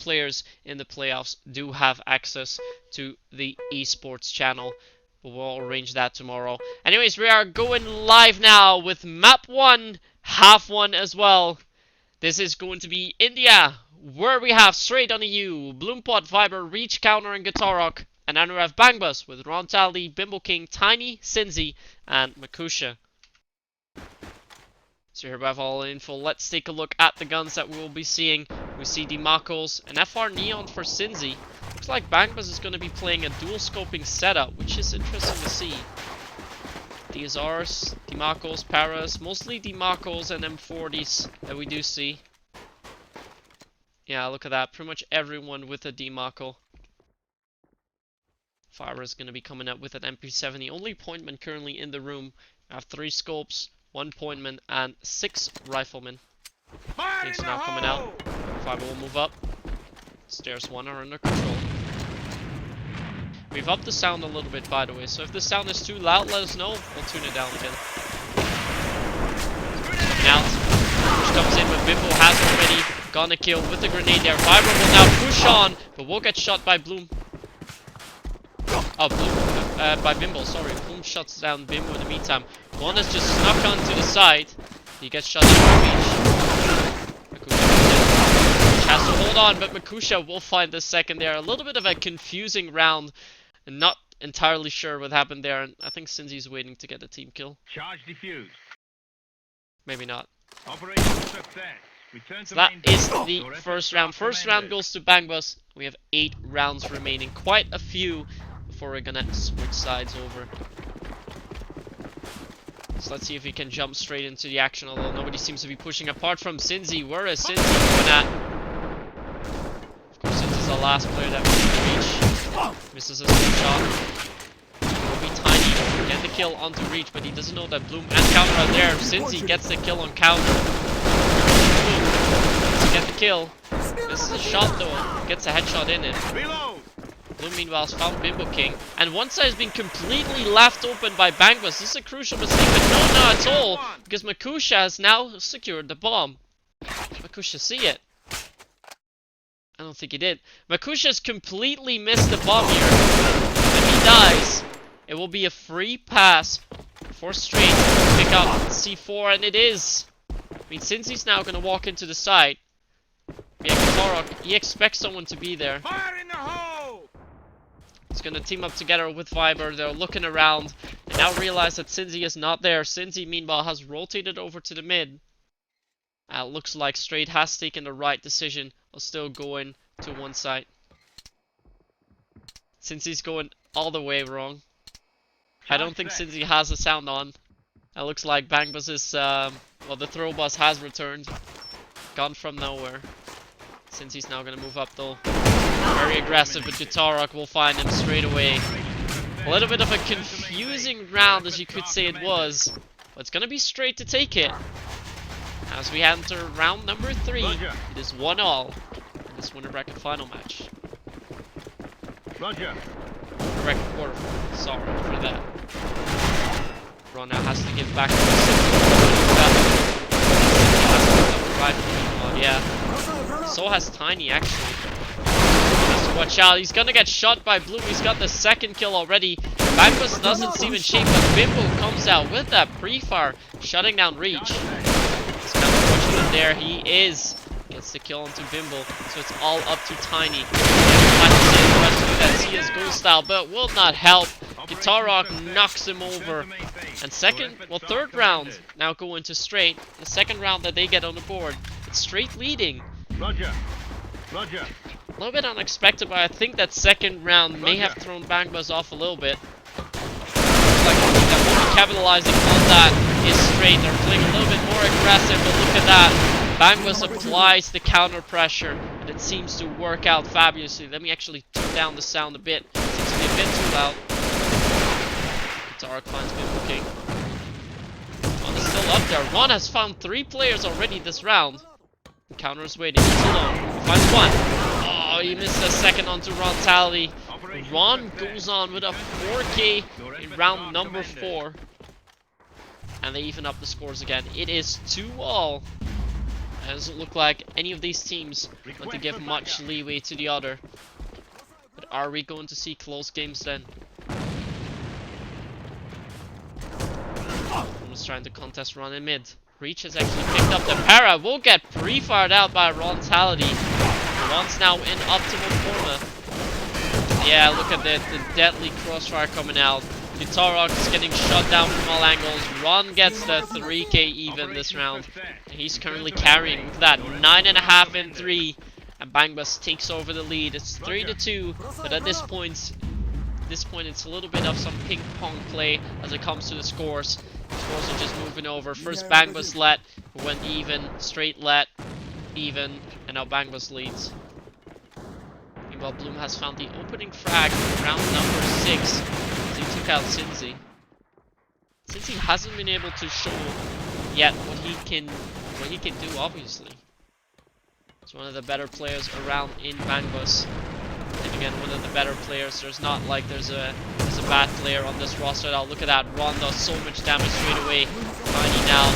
players in the playoffs do have access to the esports channel. But we'll arrange that tomorrow. Anyways, we are going live now with map 1, half 1 as well. This is going to be India, where we have Str8 on the U, Bloompot, Viber, Reach, Counter, and Guitar Rock. And then we have Bangbus with Ron Tally, Bimbo King, Tiny, Cinzy, and Makusha. So here we have all the info. Let's take a look at the guns that we will be seeing. We see Demarcos, an FR Neon for Cinzy. Looks like Bangbus is going to be playing a dual scoping setup, which is interesting to see. DSRs, Demarcos, Paras, mostly Demarcos and M40s that we do see. Yeah, look at that. Pretty much everyone with a Demarco. Fire is going to be coming up with an MP7. The only pointman currently in the room. I have 3 scopes, 1 pointman, and 6 riflemen. Things are now coming out. Fiber will move up. Stairs 1 are under control. We've upped the sound a little bit, by the way, so if the sound is too loud, let us know. We'll tune it down again. Looking out. Push comes in, but Bimbo has already gone a kill with the grenade there. Fiber will now push on, but will get shot by Bloom. Oh, Bloom, by Bimbo, sorry. Bloom shuts down Bimbo in the meantime. One has just snuck onto the side. He gets shot down by Reach. Makusha has to hold on, but Makusha will find the second there. A little bit of a confusing round. And not entirely sure what happened there. And I think Cinzy's waiting to get a team kill. Charge defused. Maybe not. Operation success. Return So to that main is base. the Your first efforts round. are First round commended. goes to Bangbus. We have 8 rounds remaining. Quite a few before we're gonna switch sides over. So let's see if we can jump straight into the action, although nobody seems to be pushing apart from Cinzy. Where is Cinzy going at? Of course, Cinzy's the last player that we can reach. Misses his one shot. Will be Tiny. Get the kill onto Reach, but he doesn't know that Bloom and Counter are there. Cinzy gets the kill on Counter. Bloom to get the kill. Misses a shot though. Gets a headshot in it. Reload. Bloom meanwhile has found Bimbo King. And one side has been completely left open by Bangbus. This is a crucial mistake, but no, not at all. Because Makusha has now secured the bomb. Makusha see it? I don't think he did. Makusha's completely missed the bomb here. If he dies, it will be a free pass for Str8 to pick up C4, and it is. I mean, since he's now going to walk into the side, yeah, Guitar Rock, he expects someone to be there. Fire in the hole. He's going to team up together with Viber. They're looking around. They now realize that Cinzy is not there. Cinzy, meanwhile, has rotated over to the mid. Looks like Str8 has taken the right decision of still going to one side. Cinzy's going all the way wrong. I don't think Cinzy has the sound on. It looks like Bangbus is, well, the throw bus has returned. Gone from nowhere. Cinzy's now going to move up though. Very aggressive, but Guitar Rock will find him straight away. A little bit of a confusing round, as you could say it was. But it's going to be Str8 to take it. As we enter round number 3, it is 1-all in this winner bracket final match. Roger. Winner bracket quarterfinal. Sorry for that. Ron now has to give back to the yeah. So has Tiny actually. Has to watch out. He's gonna get shot by Bloom. He's got the second kill already. Bangbus doesn't seem in shape, but Bimbo comes out with that pre-fire, shutting down Reach. There he is. Gets the kill onto Bimbo. So it's all up to Tiny. That see his goal style, but will not help. Guitar Rock knocks him over. And third round now going to Str8. The second round that they get on the board. It's Str8 leading. Roger. Roger. A little bit unexpected, but I think that second round may have thrown Bangbus off a little bit. Looks like that will be capitalizing on that is Str8. They're playing a little bit more aggressive, but look at that. Bangbus applies the counter pressure, and it seems to work out fabulously. Let me actually turn down the sound a bit. It seems to be a bit too loud. Guitar Rock finds Bimbo King. Ron is still up there. Ron has found 3 players already this round. The counter is waiting. He's alone. He finds 1. Oh, he missed a second onto Ron Tally. Ron goes on with a 4K in round number 4. And they even up the scores again. It is 2-all. It doesn't look like any of these teams want to give much leeway to the other. But are we going to see close games then? Almost trying to contest Ron in mid. Reach has actually picked up the para. Will get pre-fired out by Rontality. Ron's now in optimal forma. Yeah, look at the deadly crossfire coming out. Guitarrock is getting shot down from all angles. Ron gets the 3k even this round. He's currently carrying. Look at that, 9.5 in 3. And Bangbus takes over the lead. It's 3-2, but at this point it's a little bit of some ping pong play as it comes to the scores. The scores are just moving over. First Bangbus led, went even. Str8 led, even, and now Bangbus leads. Meanwhile, Bloom has found the opening frag for round number 6. He took out Cincy. Cincy hasn't been able to show yet what he can do. Obviously, he's one of the better players around in Bangbus. And again, one of the better players. There's not like there's a bad player on this roster. Now look at that. Ron does so much damage straight away. Tiny now.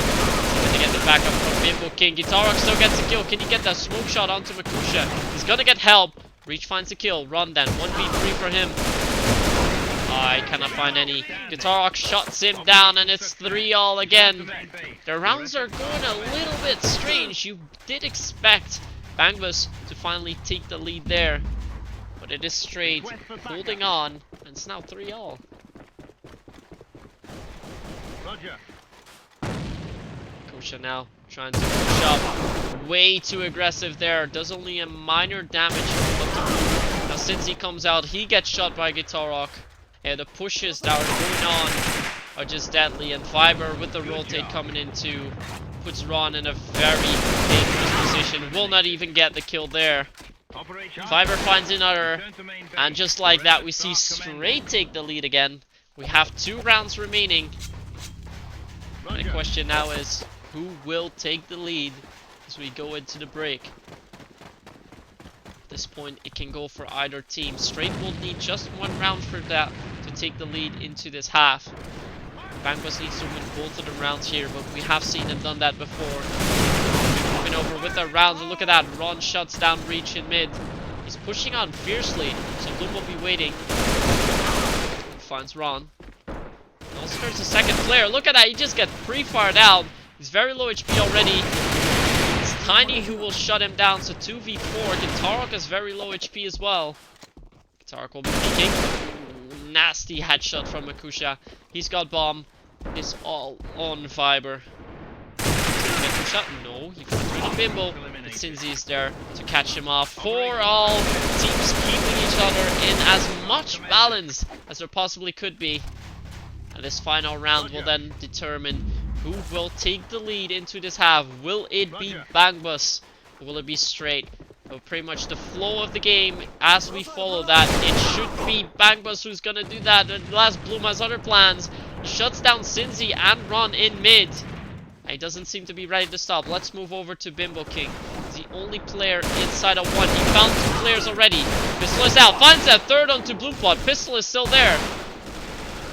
Gonna get the backup from Bimbo King. Guitarrock still gets a kill. Can he get that smoke shot onto Makusha? He's gonna get help. Reach finds a kill. Ron then. 1v3 for him. I cannot find any. Guitarrock shuts him down and it's 3-all again. The rounds are going a little bit strange. You did expect Bangbus to finally take the lead there. But it is Str8 holding on, and it's now 3-all. Kosha now trying to push up. Way too aggressive there. Does only a minor damage. Now since he comes out, he gets shot by Guitarrock. Yeah, the pushes that are going on are just deadly. And Fiber with the rotate coming into puts Ron in a very dangerous position. Will not even get the kill there. Fiber finds another, and just like that we see Str8 take the lead again. We have 2 rounds remaining. And the question now is, who will take the lead as we go into the break? At this point it can go for either team. Str8 will need just 1 round for that to take the lead into this half. Bangbus needs to win both of the rounds here, but we have seen them done that before. Moving over with the rounds, and look at that. Ron shuts down Reach in mid. He's pushing on fiercely, so Bloom will be waiting. Finds Ron. Also there's a second player. Look at that, he just gets pre-fired out. He's very low HP already. It's Tiny who will shut him down, so 2v4. Guitarrock is very low HP as well. Guitarrock will be peeking. Ooh, nasty headshot from Makusha. He's got bomb. It's all on Fiber. Shot? No, he finds really Bimbo. But Cincy is there to catch him off. 4-all. Teams keeping each other in as much balance as there possibly could be. And this final round will then determine who will take the lead into this half. Will it be Bangbus or will it be Str8? So pretty much the flow of the game as we follow that, it should be Bangbus who's gonna do that. Unless Bloom has other plans. He shuts down Cincy and Ron in mid. He doesn't seem to be ready to stop. Let's move over to Bimbo King. He's the only player inside of 1. He found 2 players already. Pistol is out. Finds that third onto Blue Plot. Pistol is still there.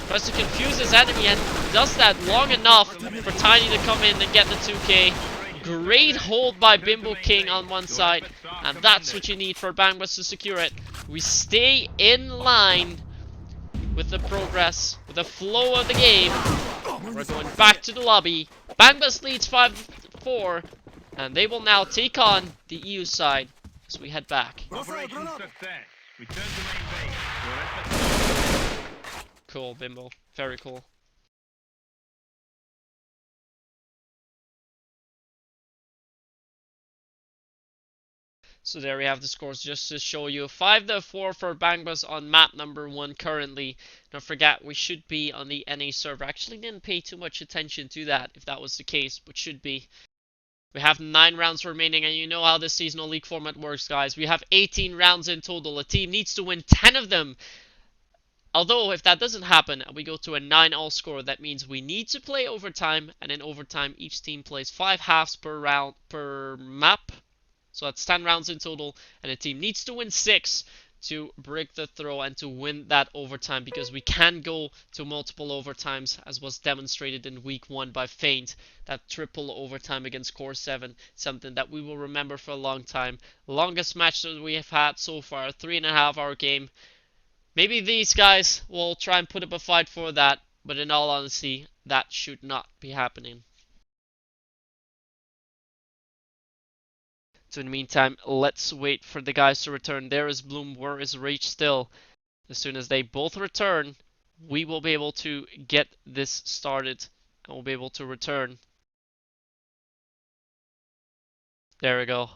Tries to confuse his enemy and does that long enough for Tiny to come in and get the 2k. Great hold by Bimbo King on one side. And that's what you need for Bangbus to secure it. We stay in line with the progress, with the flow of the game. We're going back to the lobby. Bangbus leads 5-4, and they will now take on the EU side as we head back. Operation success. Return to main base. Cool, Bimbo. Very cool. So there we have the scores just to show you. 5-4 for Bangbus on map number 1 currently. Don't forget, we should be on the NA server. Actually didn't pay too much attention to that, if that was the case, but should be. We have 9 rounds remaining, and you know how this seasonal league format works, guys. We have 18 rounds in total. A team needs to win 10 of them. Although, if that doesn't happen, and we go to a 9-all score, that means we need to play overtime, and in overtime, each team plays 5 halves per round per map. So that's 10 rounds in total, and a team needs to win 6 to break the throw and to win that overtime, because we can go to multiple overtimes, as was demonstrated in week 1 by Feint. That triple overtime against Core 7, something that we will remember for a long time. Longest match that we have had so far, 3.5 hour game. Maybe these guys will try and put up a fight for that, but in all honesty, that should not be happening. So in the meantime, let's wait for the guys to return. There is Bloom, where is Reach still? As soon as they both return, we will be able to get this started, and we'll be able to return. There we go.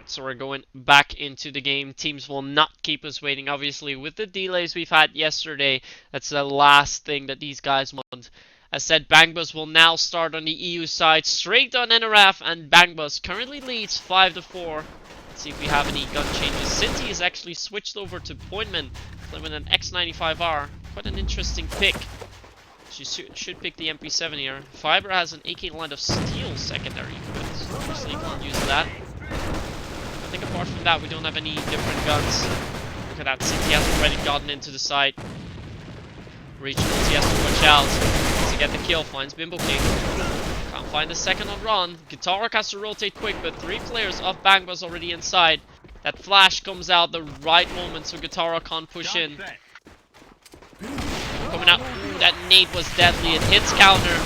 So we're going back into the game. Teams will not keep us waiting. Obviously, with the delays we've had yesterday, that's the last thing that these guys want. As said, Bangbus will now start on the EU side. Str8 on NRF, and Bangbus currently leads 5-4. Let's see if we have any gun changes. Cincy has actually switched over to Pointman, playing with an X95R. Quite an interesting pick. She should pick the MP7 here. Fiber has an AK line of steel secondary, but obviously can't use that. I think apart from that, we don't have any different guns. Look at that, Cincy has already gotten into the site. Reach knows he has to watch out to get the kill, finds Bimbo King. Can't find the second on Ron. Guitarok has to rotate quick, but 3 players of Bangbus already inside. That flash comes out the right moment, so Guitarok can't push in. Coming out, ooh, that nade was deadly, it hits counter.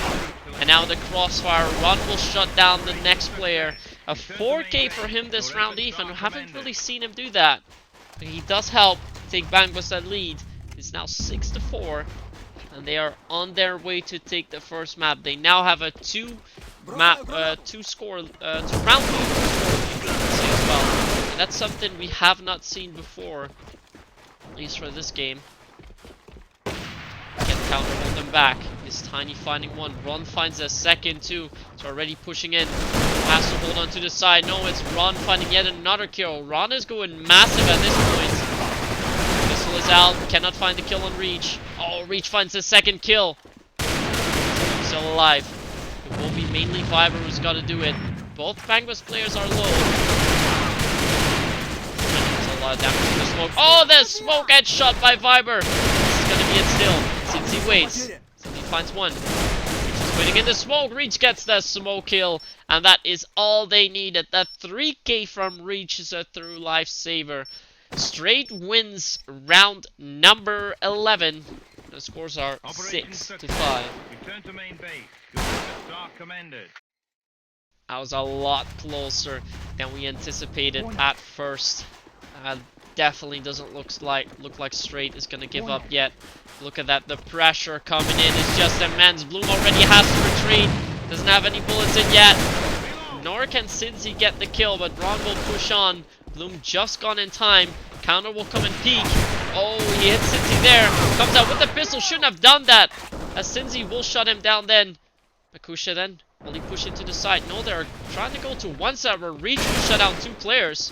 And now the crossfire, Ron will shut down the next player. A 4K for him this round, even. We haven't really seen him do that. But he does help take Bangbus that lead. It's now 6-4. And they are on their way to take the first map. They now have a 2 round lead as well. And that's something we have not seen before. At least for this game. Get counter, hold them back. Is Tiny finding one? Ron finds a second too. So already pushing in. Has to hold on to the side. No, it's Ron finding yet another kill. Ron is going massive at this point. Missile is out. Cannot find the kill on Reach. Oh, Reach finds the second kill. Still alive. It will be mainly Viber who's got to do it. Both Bangbus players are low. There's a lot of damage to the smoke. Oh, the smoke headshot by Viber. This is going to be it still. Cincy waits. Cincy finds one. Waiting in the smoke, Reach gets the smoke kill, and that is all they needed. That 3K from Reach is a true lifesaver. Str8 wins round number 11. The scores are 6-5. Return to main base. Good work, commended. That was a lot closer than we anticipated at first. Definitely doesn't look like Str8 is gonna give up yet. Look at that, the pressure coming in is just immense. Bloom already has to retreat. Doesn't have any bullets in yet. Nor can Cincy get the kill, but Ron will push on. Bloom just gone in time. Counter will come and peek. Oh, he hits Cincy there. Comes out with the pistol. Shouldn't have done that. As Cincy will shut him down then. Makusha then. Will he push into the side? No, they're trying to go to one side where Reach will shut down 2 players.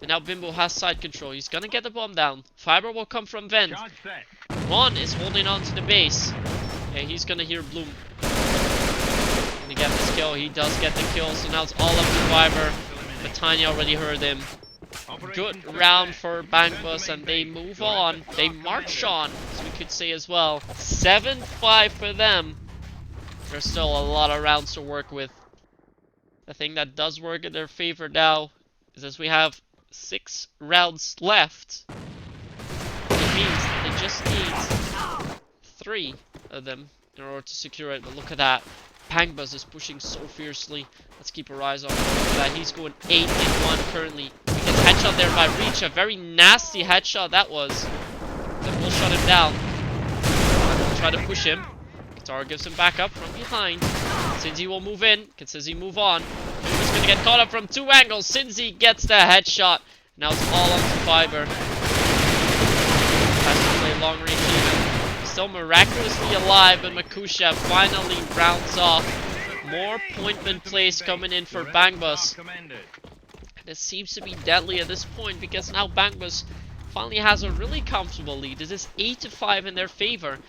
And now Bimbo has side control. He's gonna get the bomb down. Fiber will come from vent. Ron is holding on to the base. Yeah, he's gonna hear Bloom. Gonna get this kill. He does get the kill. So now it's all up to Fiber. But Tiny already heard him. Good round for Bangbus, and they move on. They march on, as we could say as well. 7-5 for them. There's still a lot of rounds to work with. The thing that does work in their favor now is as we have 6 rounds left. It means they just need 3 of them in order to secure it. But look at that. Bangbus is pushing so fiercely. Let's keep our eyes on that. He's going 8-1 currently. He gets headshot there by Reach. A very nasty headshot that was. That will shut him down. Try to push him. Guitar gives him back up from behind. Cincy will move in. Can Cincy move on? He's going to get caught up from 2 angles. Cincy gets the headshot. Now it's all on to Fiber. Has to play long range even. Still miraculously alive, but Makusha finally rounds off. More pointment plays coming in for Bangbus. This seems to be deadly at this point because now Bangbus finally has a really comfortable lead. This is 8-5 in their favor.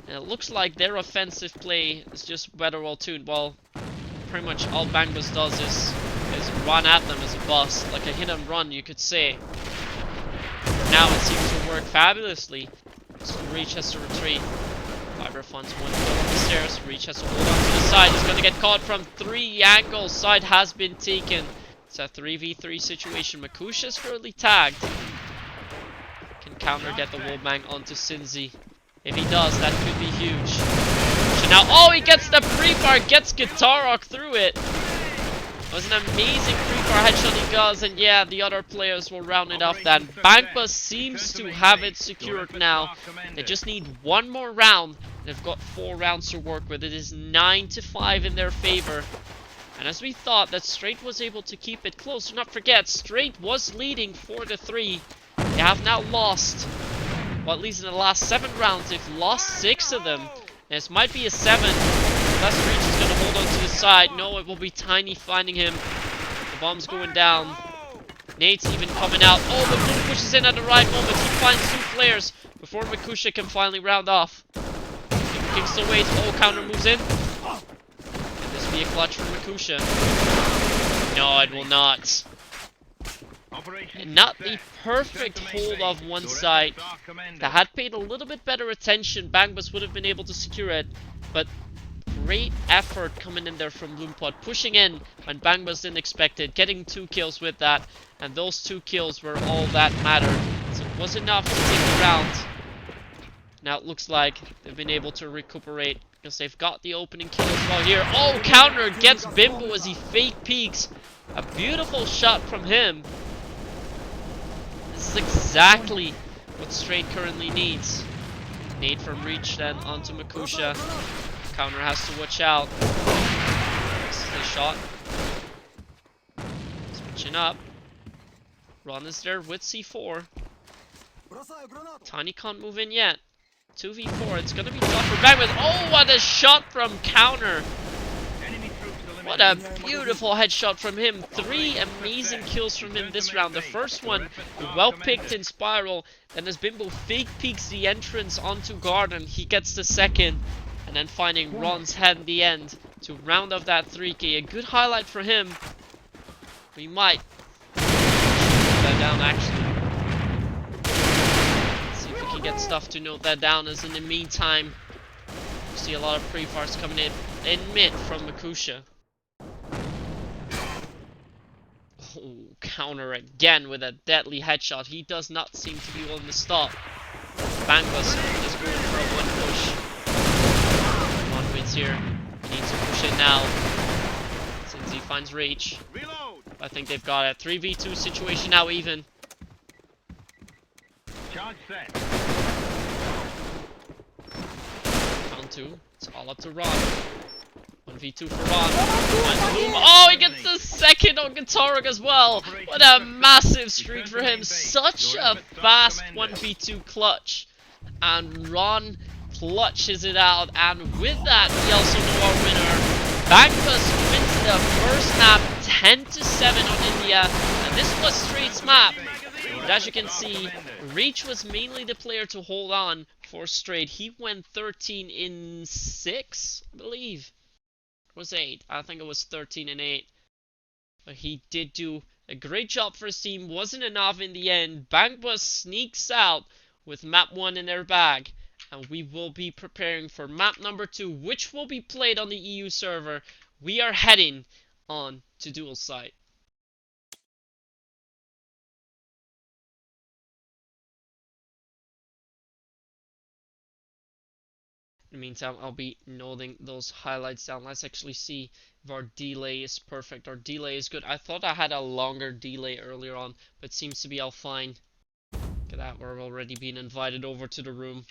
And it looks like their offensive play is just better well tuned. Well, pretty much all Bangbus does is run at them as a boss, like a hit and run, you could say. Now it seems to work fabulously. So Reach has to retreat. Fiber funds one foot on the stairs. Reach has to hold on to the side. He's going to get caught from 3 angles. Side has been taken. It's a 3v3 situation. Makusha's currently tagged. Can counter get the wallbang onto Sinzi. If he does, that could be huge. So now, oh, he gets the pre-fire, gets Guitar Rock through it. It was an amazing pre-fire headshot he does, and yeah, the other players will round it off then. Bangbus seems to have it secured now. They just need one more round. They've got 4 rounds to work with. It is 9-5 in their favor. And as we thought that Str8 was able to keep it close, do not forget, Str8 was leading 4-3. They have now lost, well, at least in the last 7 rounds, they've lost 6 of them. And this might be a 7. Unless Reach is going to hold on to the side. No, it will be Tiny finding him. The bomb's going down. Nate's even coming out. Oh, but Bloom pushes in at the right moment. He finds 2 players before Makusha can finally round off. King still waits. Oh, counter moves in. Can this be a clutch for Makusha? No, it will not. And not the perfect hold of one side. That had paid a little bit better attention, Bangbus would have been able to secure it. But great effort coming in there from Bloompot, pushing in when Bangbus didn't expect it, getting 2 kills with that. And those 2 kills were all that mattered. So it was enough to take the round. Now it looks like they've been able to recuperate because they've got the opening kill as well here. Oh, counter gets Bimbo as he fake peeks. A beautiful shot from him. This is exactly what Str8 currently needs. Nade from Reach then onto Makusha. Counter has to watch out. This is the shot. Switching up. Ron is there with C4. Tiny can't move in yet. 2v4, it's gonna be tough for Bangbus. Oh, what a shot from Counter! What a beautiful headshot from him. 3 amazing kills from him this round. The first one, well picked in Spiral. Then as Bimbo fake peeks the entrance onto Garden, he gets the second. And then finding Ron's head in the end to round off that 3k. A good highlight for him. We might put that down actually. Let's see if we can get stuff to note that down, as in the meantime, we see a lot of pre-fires coming in mid from Makusha. Oh, counter again with a deadly headshot. He does not seem to be willing to stop. Bangbus is going for a 1 push. One wins here. He needs to push it now. Since he finds Reach. I think they've got a 3v2 situation now even. Charge set. Round 2. It's all up to Ron. 1v2 for Ron. Oh, he gets the second on Guitar Rock as well. What a massive streak for him. Such a fast 1v2 clutch. And Ron clutches it out. And with that, we also know our winner. Bangbus wins the first map 10-7 on India. And this was Str8's map. And as you can see, Reach was mainly the player to hold on for Str8. He went 13 in 6, I believe. Was 8. I think it was 13 and 8. But he did do a great job for his team. Wasn't enough in the end. Bangbus sneaks out with map 1 in their bag. And we will be preparing for map number 2, which will be played on the EU server. We are heading on to dual site. In the meantime, I'll be noting those highlights down. Let's actually see if our delay is perfect. Our delay is good. I thought I had a longer delay earlier on, but it seems to be all fine. Look at that, we're already being invited over to the room.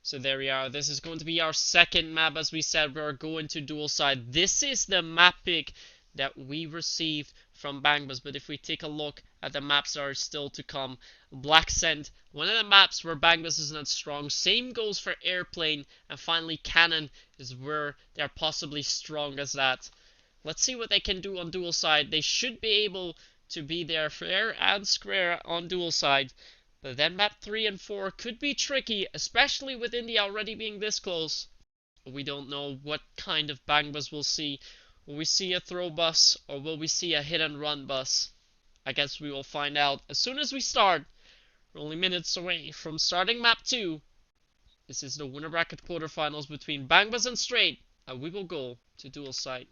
So there we are. This is going to be our second map. As we said, we're going to dual side. This is the map pick that we received from Bangbus, but if we take a look at the maps that are still to come, Black Scent, one of the maps where Bangbus is not strong. Same goes for Airplane, and finally Cannon is where they're possibly strong as that. Let's see what they can do on dual side. They should be able to be there fair and square on dual side. But then map 3 and 4 could be tricky, especially with India already being this close. We don't know what kind of Bangbus we'll see. Will we see a throw bus or will we see a hit and run bus? I guess we will find out as soon as we start. We're only minutes away from starting map 2. This is the winner bracket quarterfinals between Bangbus and Str8, and we will go to dual site.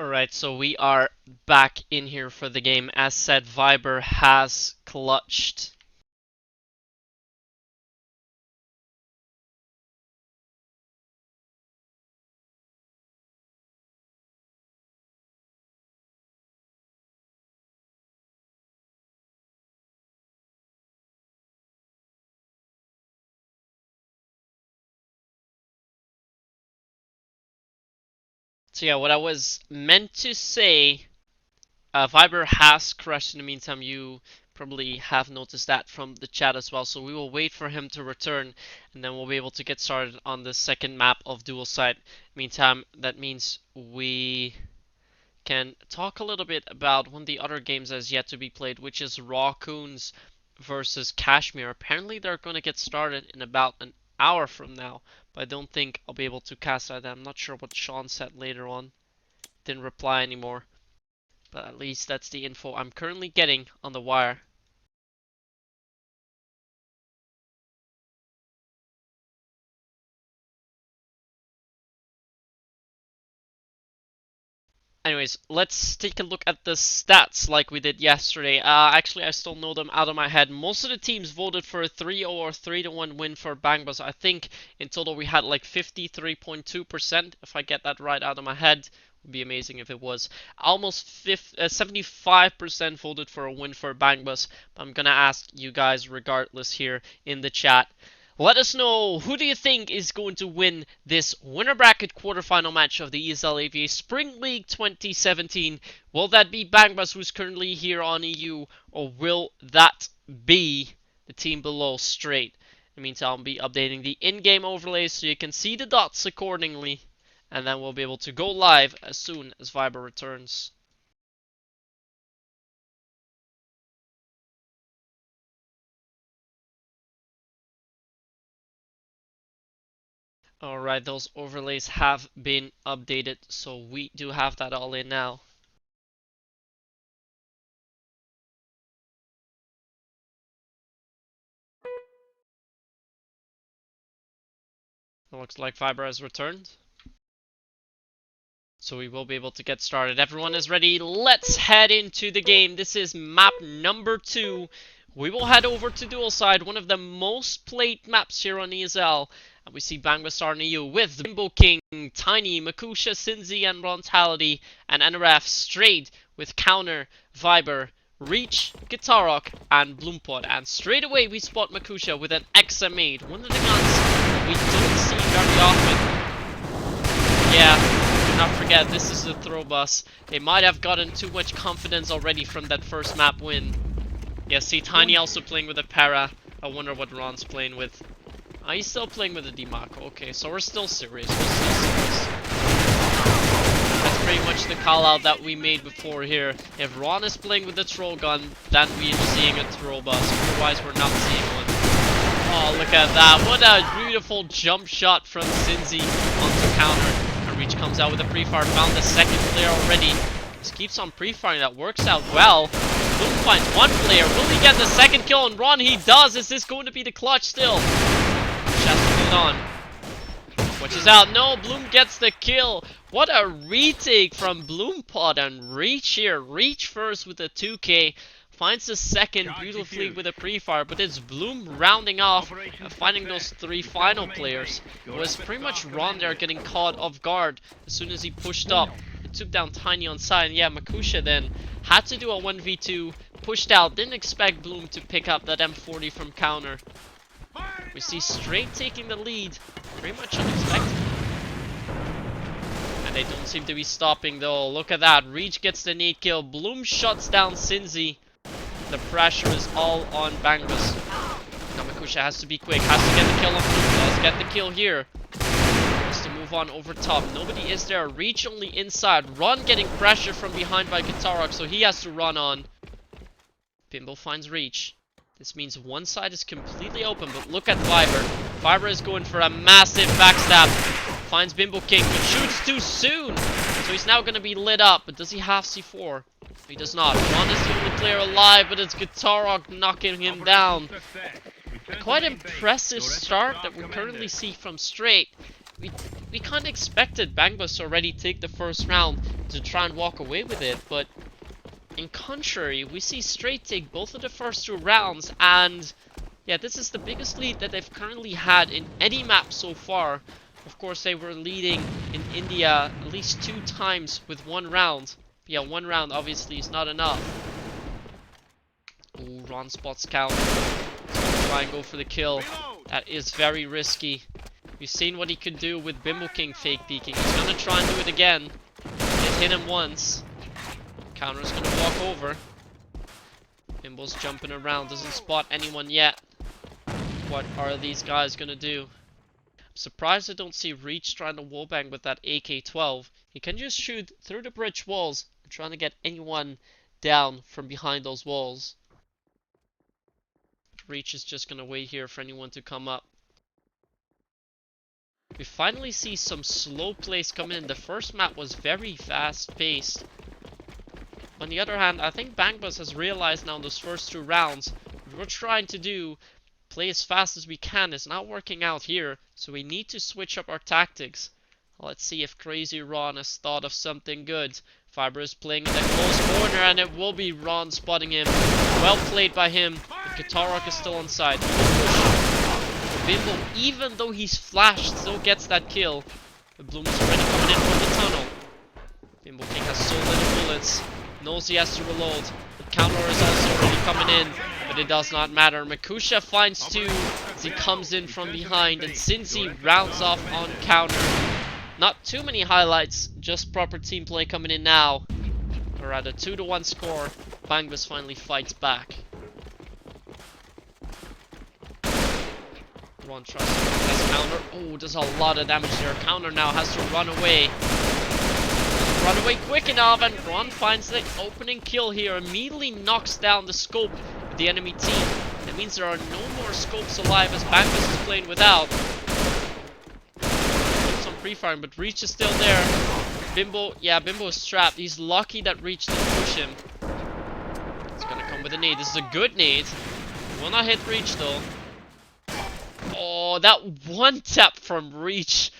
Alright, so we are back in here for the game. As said, Viber has clutched. So yeah, what I was meant to say, Viber has crashed in the meantime. You probably have noticed that from the chat as well. So we will wait for him to return, and then we'll be able to get started on the second map of dual site. Meantime, that means we can talk a little bit about one of the other games that has yet to be played, which is Raccoons versus Kashmir. Apparently they're going to get started in about an hour from now, but I don't think I'll be able to cast that. I'm not sure what Sean said later on. Didn't reply anymore, but at least that's the info I'm currently getting on the wire. Anyways, let's take a look at the stats like we did yesterday. Actually, I still know them out of my head. Most of the teams voted for a 3-0 or 3-1 win for Bangbus. I think in total we had like 53.2%, if I get that right out of my head. It would be amazing if it was. Almost 75% voted for a win for Bangbus. But I'm gonna ask you guys regardless here in the chat. Let us know, who do you think is going to win this winner bracket quarterfinal match of the ESL AVA Spring League 2017? Will that be Bangbus, who's currently here on EU, or will that be the team below Str8? In the meantime, I'll be updating the in-game overlays so you can see the dots accordingly, and then we'll be able to go live as soon as Viber returns. Alright, those overlays have been updated, so we do have that all in now. It looks like Viber has returned. So we will be able to get started. Everyone is ready. Let's head into the game. This is map number 2. We will head over to dual side, one of the most played maps here on ESL. And we see Bangbus starting EU with Bimbo King, Tiny, Makusha, Sinzi, and Rontality, and NRF Str8 with Counter, Viber, Reach, Guitarrock, and Bloompod. And straight away we spot Makusha with an XM8, one of the guns we don't see very often. Yeah, do not forget, this is the throw bus. They might have gotten too much confidence already from that first map win. Yeah, see, Tiny also playing with a para. I wonder what Ron's playing with. He's still playing with a Demarco. Okay, so we're still serious. That's pretty much the call out that we made before here. If Ron is playing with the troll gun, then we're seeing a throw bus. Otherwise, we're not seeing one. Oh, look at that. What a beautiful jump shot from Sinzi onto Counter. Reach comes out with a pre-fire, found the second player already. Just keeps on pre-firing, that works out well. Bloom finds one player, will he get the second kill on Ron? He does. Is this going to be the clutch still? Has to hold on. Switches out, no, Bloom gets the kill. What a retake from Bloompod and Reach here. Reach first with a 2k. Finds the second beautifully with a pre-fire, but it's Bloom rounding off and finding those 3 final players. It was pretty much Ron there getting caught off guard as soon as he pushed up. It took down Tiny on side, and yeah, Makusha then had to do a 1v2, pushed out, didn't expect Bloom to pick up that M40 from Counter. We see Str8 taking the lead, pretty much unexpected. And they don't seem to be stopping though. Look at that, Reach gets the nade kill, Bloom shuts down Sinzi. The pressure is all on Bangbus. Now Makusha has to be quick, has to get the kill on Bloom, does get the kill here. Has to move on over top, nobody is there, Reach only inside, Ron getting pressure from behind by Guitarrock, so he has to run on. Bimbo finds Reach. This means one side is completely open, but look at Viber. Viber is going for a massive backstab. Finds Bimbo King, but shoots too soon. So he's now going to be lit up, but does he have C4? He does not. Ron is the only player alive, but it's Guitarrock knocking him down. A quite impressive start that we currently see from Str8. We kind of expected Bangbus to already take the first round to try and walk away with it, but in contrary, we see Str8 take both of the first 2 rounds, and yeah, this is the biggest lead that they've currently had in any map so far. Of course, they were leading in India at least 2 times with 1 round. Yeah, 1 round obviously is not enough. Ooh, Ron spots Counter. Try and go for the kill. That is very risky. We've seen what he could do with Bimbo King fake peeking. He's gonna try and do it again. It hit him once. Counter's gonna walk over. Bimbo's jumping around, doesn't spot anyone yet. What are these guys gonna do? I'm surprised I don't see Reach trying to wallbang with that AK-12. He can just shoot through the bridge walls, trying to get anyone down from behind those walls. Reach is just gonna wait here for anyone to come up. We finally see some slow plays coming in. The first map was very fast paced. On the other hand, I think Bangbus has realized now in those first 2 rounds, what we're trying to do, play as fast as we can, is not working out here, so we need to switch up our tactics. Let's see if Crazy Ron has thought of something good. Fiber is playing in the close corner, and it will be Ron spotting him. Well played by him, but Guitarrock is still on side. Bimbo, even though he's flashed, still gets that kill. The Bloom is already coming in from the tunnel. Bimbo King has so little bullets. Knows he has to reload. The counter is also already coming in, but it does not matter. Makusha finds 2 as he comes in from behind, and Sinzi rounds off on Counter. Not too many highlights, just proper team play coming in now. We're at a 2-1 score. Bangbus finally fights back. Ron tries to contest Counter. Oh, does a lot of damage there. Counter now has to run away. Run away quick enough, and Ron finds the opening kill here. Immediately knocks down the scope of the enemy team. That means there are no more scopes alive as Bangbus is playing without. Some pre-firing, but Reach is still there. Bimbo is trapped. He's lucky that Reach didn't push him. It's gonna come with a nade. This is a good nade. Will not hit Reach though. Oh, that one tap from Reach.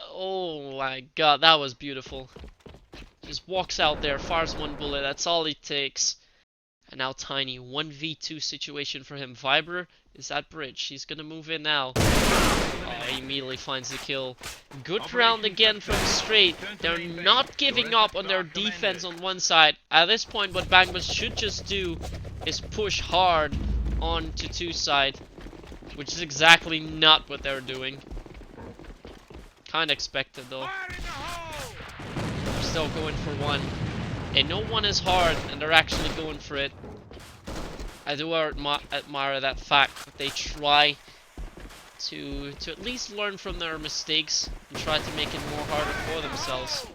Oh my god, that was beautiful. Just walks out there, fires one bullet, that's all it takes. And now Tiny, 1v2 situation for him. Viber is at bridge, he's gonna move in now. Oh, he immediately finds the kill. Good round again from Str8. They're not giving up on their defense on one side. At this point, what Bangbus should just do is push hard on to two side, which is exactly not what they're doing. Kinda expected though. They're still going for one. They know one is hard and they're actually going for it. I do admire that fact that they try to at least learn from their mistakes and try to make it more harder for themselves.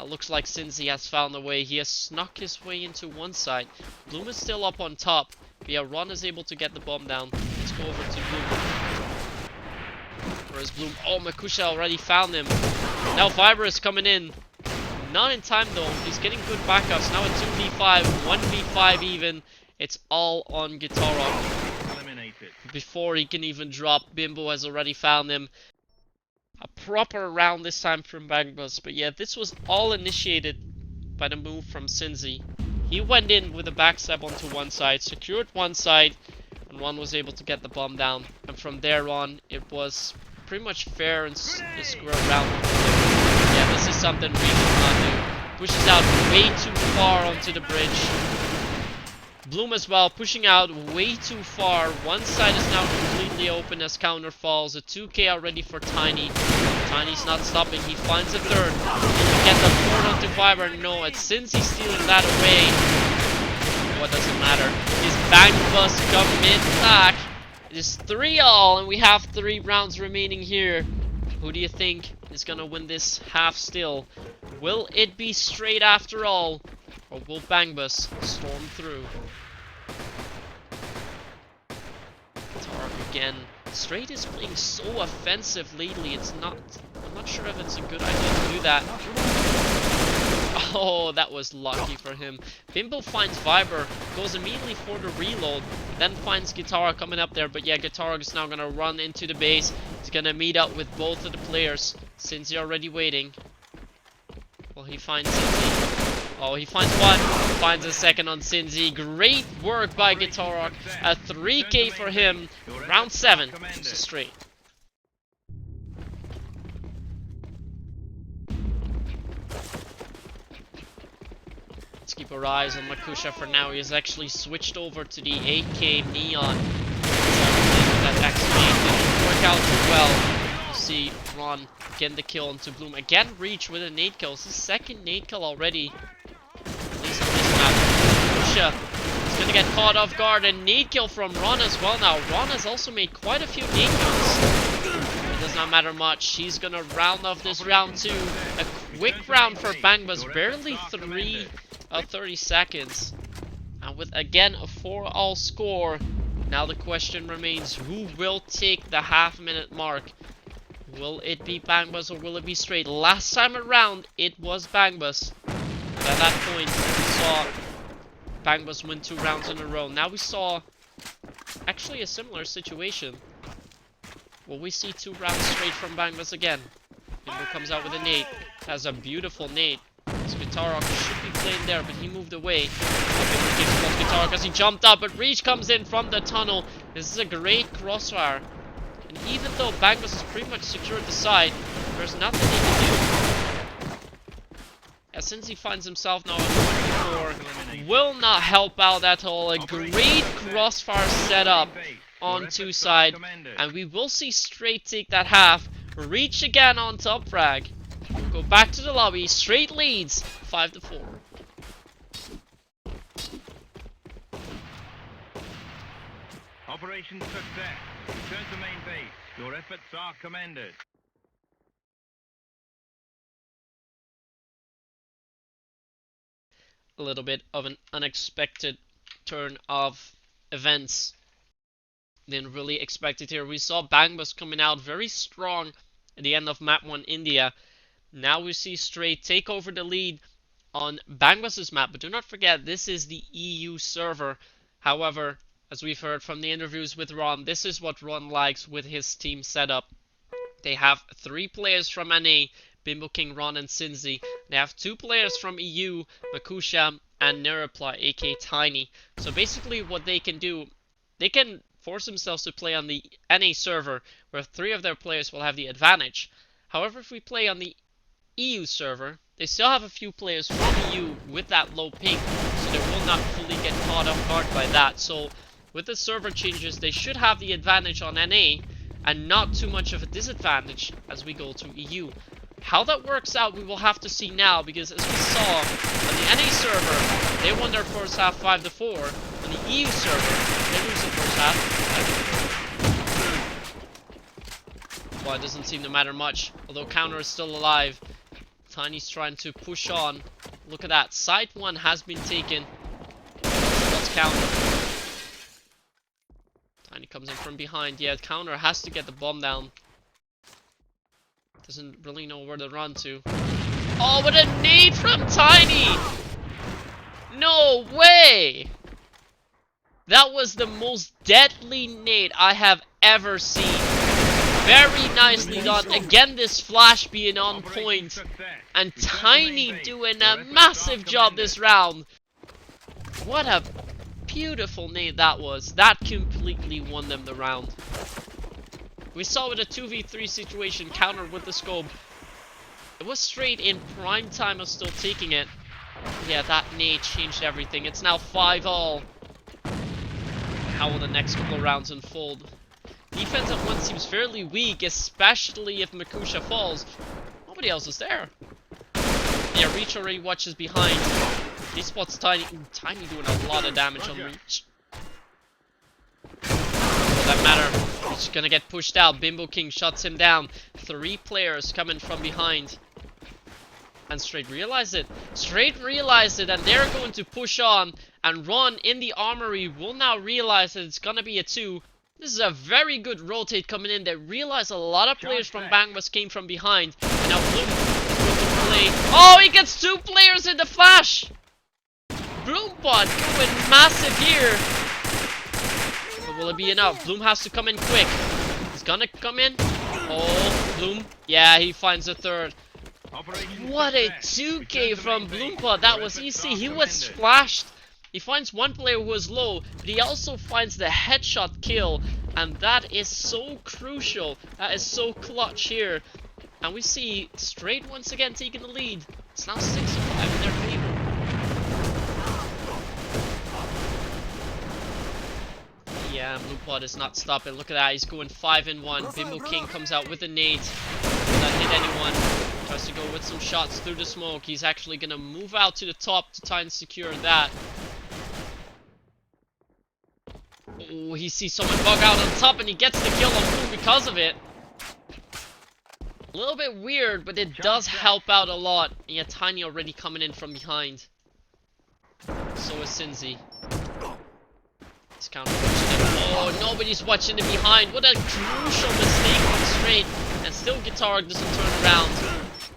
Looks like Cincy has found a way. He has snuck his way into one side. Bloom is still up on top. But yeah, Ron is able to get the bomb down. Let's go over to Bloom. Where is Bloom? Oh, Makusha already found him. Now Viber is coming in. Not in time though. He's getting good backups. Now a 2v5, 1v5 even. It's all on Gitarok. Before he can even drop, Bimbo has already found him. A proper round this time from Bangbus. But yeah, this was all initiated by the move from Cincy. He went in with a backstab onto one side, secured one side, and Ron was able to get the bomb down. And from there on, it was pretty much fair and square round. Yeah, this is something we should not do. Pushes out way too far onto the bridge. Bloom as well, pushing out way too far. One side is now completely open as counter falls. A 2k already for Tiny. Tiny's not stopping. He finds a third. He can get the fourth onto Viber. No, it's Cincy stealing that away. What does it matter? His Bangbus coming back. It is 3-all, and we have 3 rounds remaining here. Who do you think is gonna win this half still? Will it be Str8 after all? Or will Bangbus storm through? Tark again. Str8 is playing so offensive lately. I'm not sure if it's a good idea to do that. Oh, that was lucky for him. Bimbo finds Viber, goes immediately for the reload, then finds Guitar coming up there. But yeah, Guitar is now gonna run into the base. He's gonna meet up with both of the players. Cincy already waiting. Well, he finds Cincy. Oh, he finds one, finds a second on Cincy. Great work by Gitarok. A 3k for him. Round 7. This is Str8. Let's keep our eyes on Makusha for now. He has actually switched over to the 8k Neon. That actually didn't work out too well. You see Ron getting the kill onto Bloom. Again, Reach with a nade kill. It's his second nade kill already. At least on this map. Makusha is gonna get caught off guard. And nade kill from Ron as well now. Ron has also made quite a few nade kills. It does not matter much. He's gonna round off this round 2. A quick round for Bangbus. Barely 30 seconds. And with again a 4-all score. Now the question remains, who will take the half-minute mark? Will it be Bangbus or will it be Str8? Last time around, it was Bangbus. But at that point, we saw Bangbus win 2 rounds in a row. Now we saw actually a similar situation. Will we see 2 rounds straight from Bangbus again? Bimbo comes out with a nade. Has a beautiful nade. Gitarok should be playing there, but he moved away. Gitarok as he jumped up, but Reach comes in from the tunnel. This is a great crossfire. And even though Bangbus has pretty much secured the side, there's nothing he can do. And since he finds himself now at 24, will not help out at all. A great crossfire setup on 2 side. And we will see Str8 take that half. Reach again on top frag. We'll go back to the lobby. Str8 leads 5-4. Operation success. Return to main base. Your efforts are commended. A little bit of an unexpected turn of events. Didn't really expect it here. We saw Bangbus coming out very strong at the end of map 1 India. Now we see Str8 take over the lead on Bangbus's map. But do not forget, this is the EU server. However, as we've heard from the interviews with Ron, this is what Ron likes with his team setup. They have 3 players from NA, Bimbo King, Ron, and Cinzy. They have 2 players from EU, Makusha and Nereply, aka Tiny. So basically what they can do, they can force themselves to play on the NA server, where 3 of their players will have the advantage. However, if we play on the EU server, they still have a few players from EU with that low ping, so they will not fully get caught off guard by that. So with the server changes, they should have the advantage on NA, and not too much of a disadvantage as we go to EU. How that works out, we will have to see now, because as we saw on the NA server, they won their first half 5-4. On the EU server, they lose the first half. Well, it doesn't seem to matter much, although Counter is still alive. Tiny's trying to push on. Look at that. Site 1 has been taken. Let's Counter. Tiny comes in from behind. Yeah, Counter has to get the bomb down. Doesn't really know where to run to. Oh, what a nade from Tiny! No way! That was the most deadly nade I have ever seen. Very nicely done. Again, this flash being on point. And Tiny doing a massive job this round. What a beautiful nade that was. That completely won them the round. We saw with a 2v3 situation, Counter with the scope. It was Str8 in prime time of still taking it. Yeah, that nade changed everything. It's now 5-all. How will the next couple of rounds unfold? Defense at 1 seems fairly weak, especially if Makusha falls. Nobody else is there. Yeah, Reach already watches behind. He spots Tiny. Ooh, Tiny doing a lot of damage on Reach. For that matter, he's gonna get pushed out. Bimbo King shuts him down. 3 players coming from behind. And Str8 realized it. Str8 realized it, and they're going to push on. And Ron in the armory will now realize that it's gonna be a 2. This is a very good rotate coming in. They realize a lot of players from Bangbus came from behind. And now Bloom is going to play. Oh, he gets 2 players in the flash! Bloompot going massive here. But will it be enough? Bloom has to come in quick. He's gonna come in. Oh, Bloom. Yeah, he finds a 3rd. What a 2k from Bloompot. That was easy. He was splashed. He finds 1 player who is low, but he also finds the headshot kill, and that is so crucial. That is so clutch here. And we see Str8 once again taking the lead. It's now 6-5 in their favor. Yeah, Bluepot is not stopping. Look at that, he's going 5-1. Bimbo King comes out with a nade. Will not hit anyone. Tries to go with some shots through the smoke. He's actually gonna move out to the top to try and secure that. Oh, he sees someone bug out on top and he gets the kill on Blue because of it. A little bit weird, but it does help out a lot. And yeah, Tiny already coming in from behind. So is Cinzy. He's counter watching it. Oh, nobody's watching it behind. What a crucial mistake from Str8. And still Guitar doesn't turn around.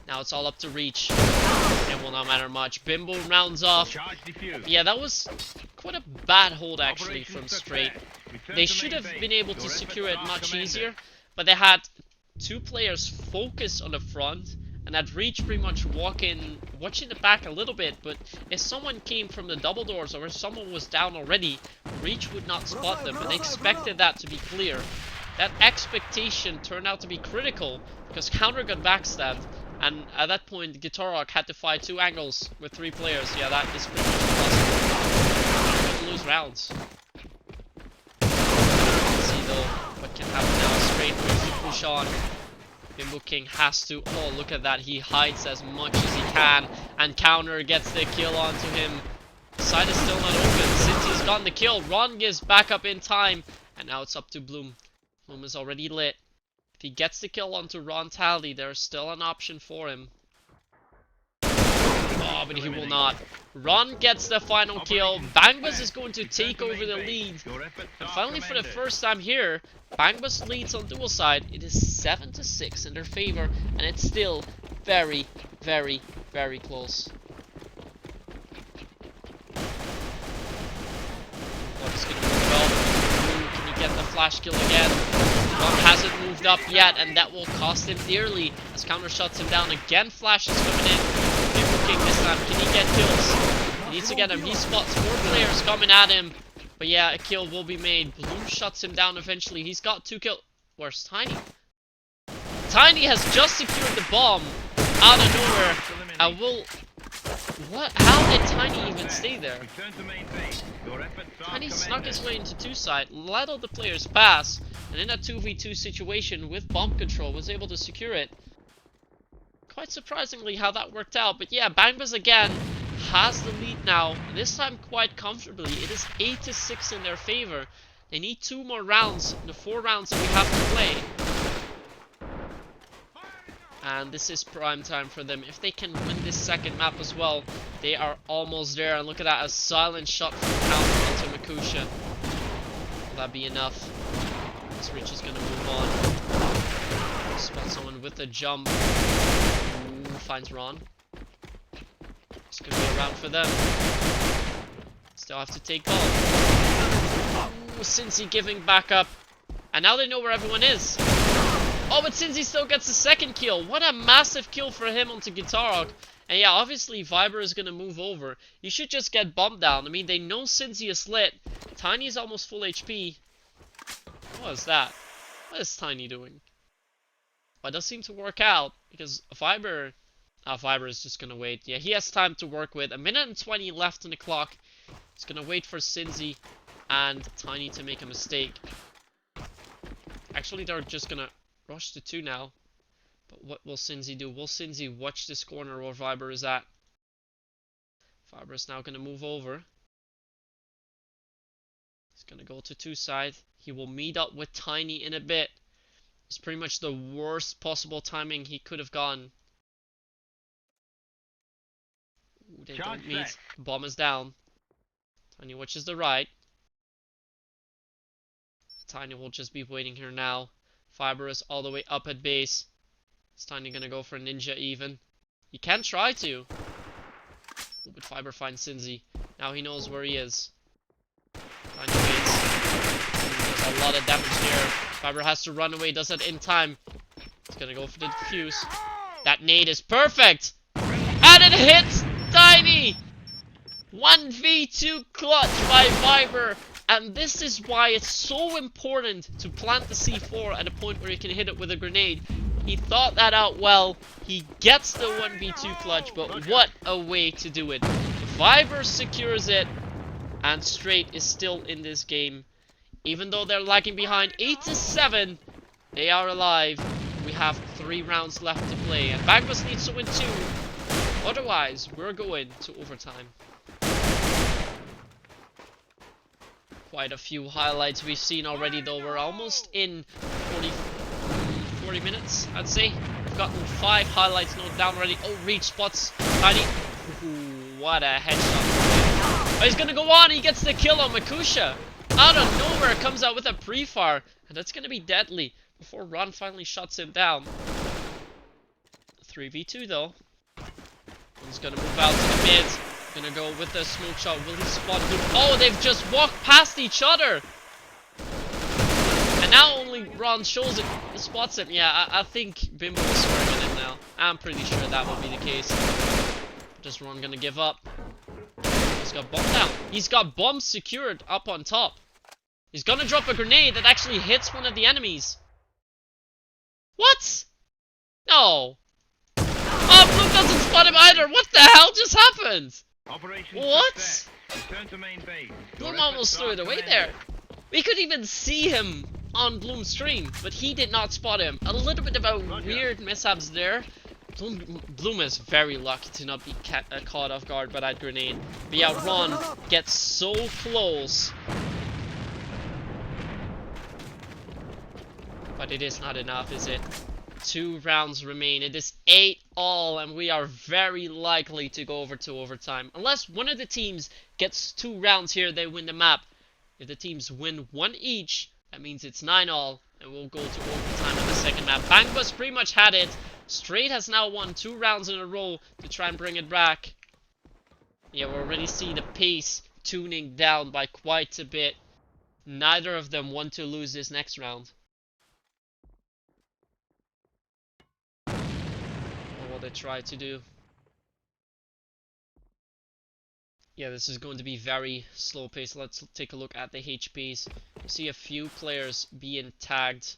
Now it's all up to Reach. It will not matter much. Bimbo rounds off. Yeah, that was quite a bad hold actually from Str8. They should have been able to secure it much easier, but they had 2 players focus on the front and had Reach pretty much watching the back a little bit. But if someone came from the double doors or if someone was down already, Reach would not spot them, and they expected that to be clear. That expectation turned out to be critical because Counter got backstabbed. And at that point, Guitarok had to fight 2 angles with 3 players. Yeah, that is pretty much impossible. Going to lose rounds. Let's see though what can happen now. Str8 moves to push on. Bimbo King has to. Oh, look at that. He hides as much as he can. And Counter gets the kill onto him. The side is still not open. Since he's gotten the kill, Ron gives back up in time. And now it's up to Bloom. Bloom is already lit. If he gets the kill onto Ron Tally, there's still an option for him. Oh, but he will not. Ron gets the final kill. Bangbus is going to take over the lead. And finally, for the first time here, Bangbus leads on dual side. It is 7-6 in their favor, and it's still very, very, very close. What's going to move well? Ooh, can he get the flash kill again? Bomb hasn't moved up yet, and that will cost him dearly as counter shuts him down again. Flash is coming in. Okay, King this time. Can he get kills? He needs to get him. He spots more players coming at him. But yeah, a kill will be made. Bloom shuts him down eventually. He's got 2 kills. Where's Tiny? Tiny has just secured the bomb out of nowhere. I will... What? How did Tiny even stay there? Tiny snuck his way into 2-side, let all the players pass, and in a 2v2 situation with bomb control was able to secure it. Quite surprisingly how that worked out, but yeah, Bangbus again has the lead now, this time quite comfortably. It is 8-6 in their favor. They need 2 more rounds, the 4 rounds that we have to play. And this is prime time for them. If they can win this second map as well, they are almost there. And look at that, a silent shot from counter into Makusha. Will that be enough? Str8 is gonna move on. Spot someone with a jump. Ooh, finds Ron. It's gonna be a round for them. Still have to take ball. Ooh, Cincy giving back up. And now they know where everyone is. Oh, but Cincy still gets the second kill. What a massive kill for him onto Guitarok. And yeah, obviously Viber is gonna move over. You should just get bombed down. I mean, they know Cincy is lit. Tiny is almost full HP. What is that? What is Tiny doing? Well, it does seem to work out because Viber... Viber is just gonna wait. Yeah, he has time to work with. 1:20 left on the clock. He's gonna wait for Cincy and Tiny to make a mistake. Actually, they're just gonna rush to 2 now. But what will Cincy do? Will Cincy watch this corner where Viber is at? Viber is now gonna move over. He's gonna go to 2-side. He will meet up with Tiny in a bit. It's pretty much the worst possible timing he could have gone. Ooh, they don't meet. Bomb is down. Tiny watches the right. Tiny will just be waiting here now. Viber is all the way up at base. Is Tiny gonna go for a ninja even? He can try to. But Viber finds Cincy. Now he knows where he is. Tiny waits. There's a lot of damage there. Viber has to run away. Does that in time. He's gonna go for the defuse. That nade is perfect! And it hits Tiny! 1v2 clutch by Viber. And this is why it's so important to plant the C4 at a point where you can hit it with a grenade. He thought that out well. He gets the 1v2 clutch, but what a way to do it. Viber secures it, and Str8 is still in this game. Even though they're lagging behind 8-7, they are alive. We have 3 rounds left to play, and Bangbus needs to win 2. Otherwise, we're going to overtime. Quite a few highlights we've seen already, though. We're almost in 40 minutes, I'd say. We've gotten 5 highlights noted down already. Oh, reach spots Tiny. Ooh, what a headshot. Oh, he's gonna go on. He gets the kill on Makusha. Out of nowhere, comes out with a pre-fire. And that's gonna be deadly before Ron finally shuts him down. 3v2, though. One's gonna move out to the mid. Gonna go with the smoke shot. Will he spot Blue? Oh, they've just walked past each other. And now only Ron shows it, spots him. Yeah, I think Bimbo is swearing at him now. I'm pretty sure that will be the case. Just Ron gonna give up. He's got bomb down. He's got bombs secured up on top. He's gonna drop a grenade that actually hits one of the enemies. What? No. Oh, Blue doesn't spot him either. What the hell just happened? What? Bloom almost threw it away there. We could even see him on Bloom's stream, but he did not spot him. A little bit of a weird mishaps there. Bloom is very lucky to not be caught off guard by that grenade. But yeah, Ron gets so close. But it is not enough, is it? 2 rounds remain. It is 8-all, and we are very likely to go over to overtime. Unless one of the teams gets 2 rounds here, they win the map. If the teams win 1 each, that means it's 9-all, and we'll go to overtime in the second map. Bangbus pretty much had it. Str8 has now won 2 rounds in a row to try and bring it back. Yeah, we already see the pace tuning down by quite a bit. Neither of them want to lose this next round. they try to do. Yeah, this is going to be very slow paced. Let's take a look at the HPs. You see a few players being tagged.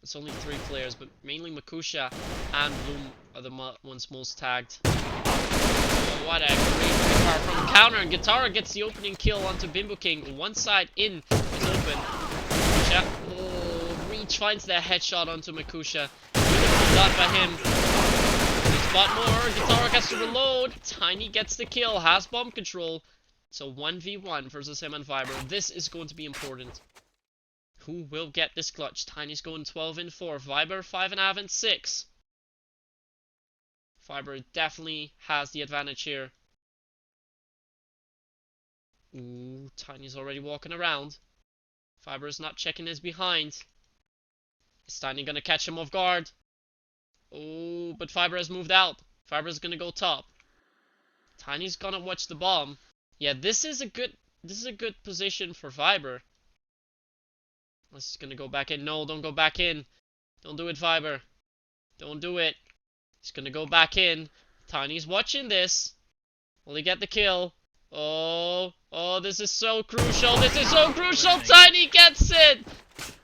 It's only 3 players, but mainly Makusha and Bloom are the ones most tagged. Oh, what a great guitar from counter, and Guitar gets the opening kill onto Bimbo King. One side in is open. Makusha, oh, Reach finds that headshot onto Makusha. Beautiful done by him. Spot more, Guitar has to reload. Tiny gets the kill, has bomb control. So 1v1 versus him and Viber. This is going to be important. Who will get this clutch? Tiny's going 12 and 4. Viber 5.5 and 6. Viber definitely has the advantage here. Ooh, Tiny's already walking around. Viber is not checking his behind. Is Tiny gonna catch him off guard? Oh, but Viber has moved out. Viber's gonna go top. Tiny's gonna watch the bomb. Yeah, this is a good position for Viber. This is gonna go back in. No, don't go back in. Don't do it, Viber. Don't do it. He's gonna go back in. Tiny's watching this. Will he get the kill? Oh, this is so crucial. This is so crucial. Tiny gets it.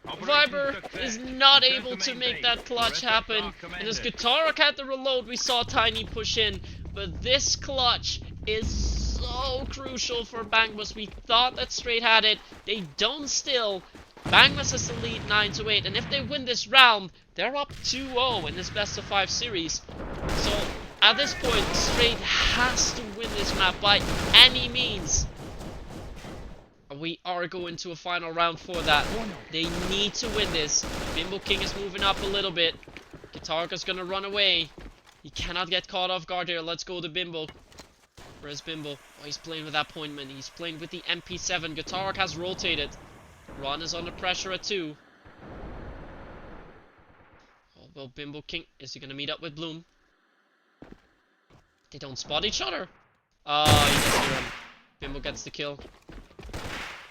Viber is not able to make that clutch happen. And as Guitar had to reload, we saw Tiny push in. But this clutch is so crucial for Bangbus. We thought that Str8 had it. They don't still. Bangbus is the lead 9-8. And if they win this round, they're up 2-0 in this best of 5 series. So at this point, Str8 has to win this map by any means. We are going to a final round for that. They need to win this. Bimbo King is moving up a little bit. Guitarka's gonna run away. He cannot get caught off guard here. Let's go to Bimbo. Where's Bimbo? Oh, he's playing with appointment. He's playing with the MP7. Guitark has rotated. Ron is under pressure at 2. Oh, well, Bimbo King. Is he gonna meet up with Bloom? They don't spot each other. Oh, he does hear him. Bimbo gets the kill.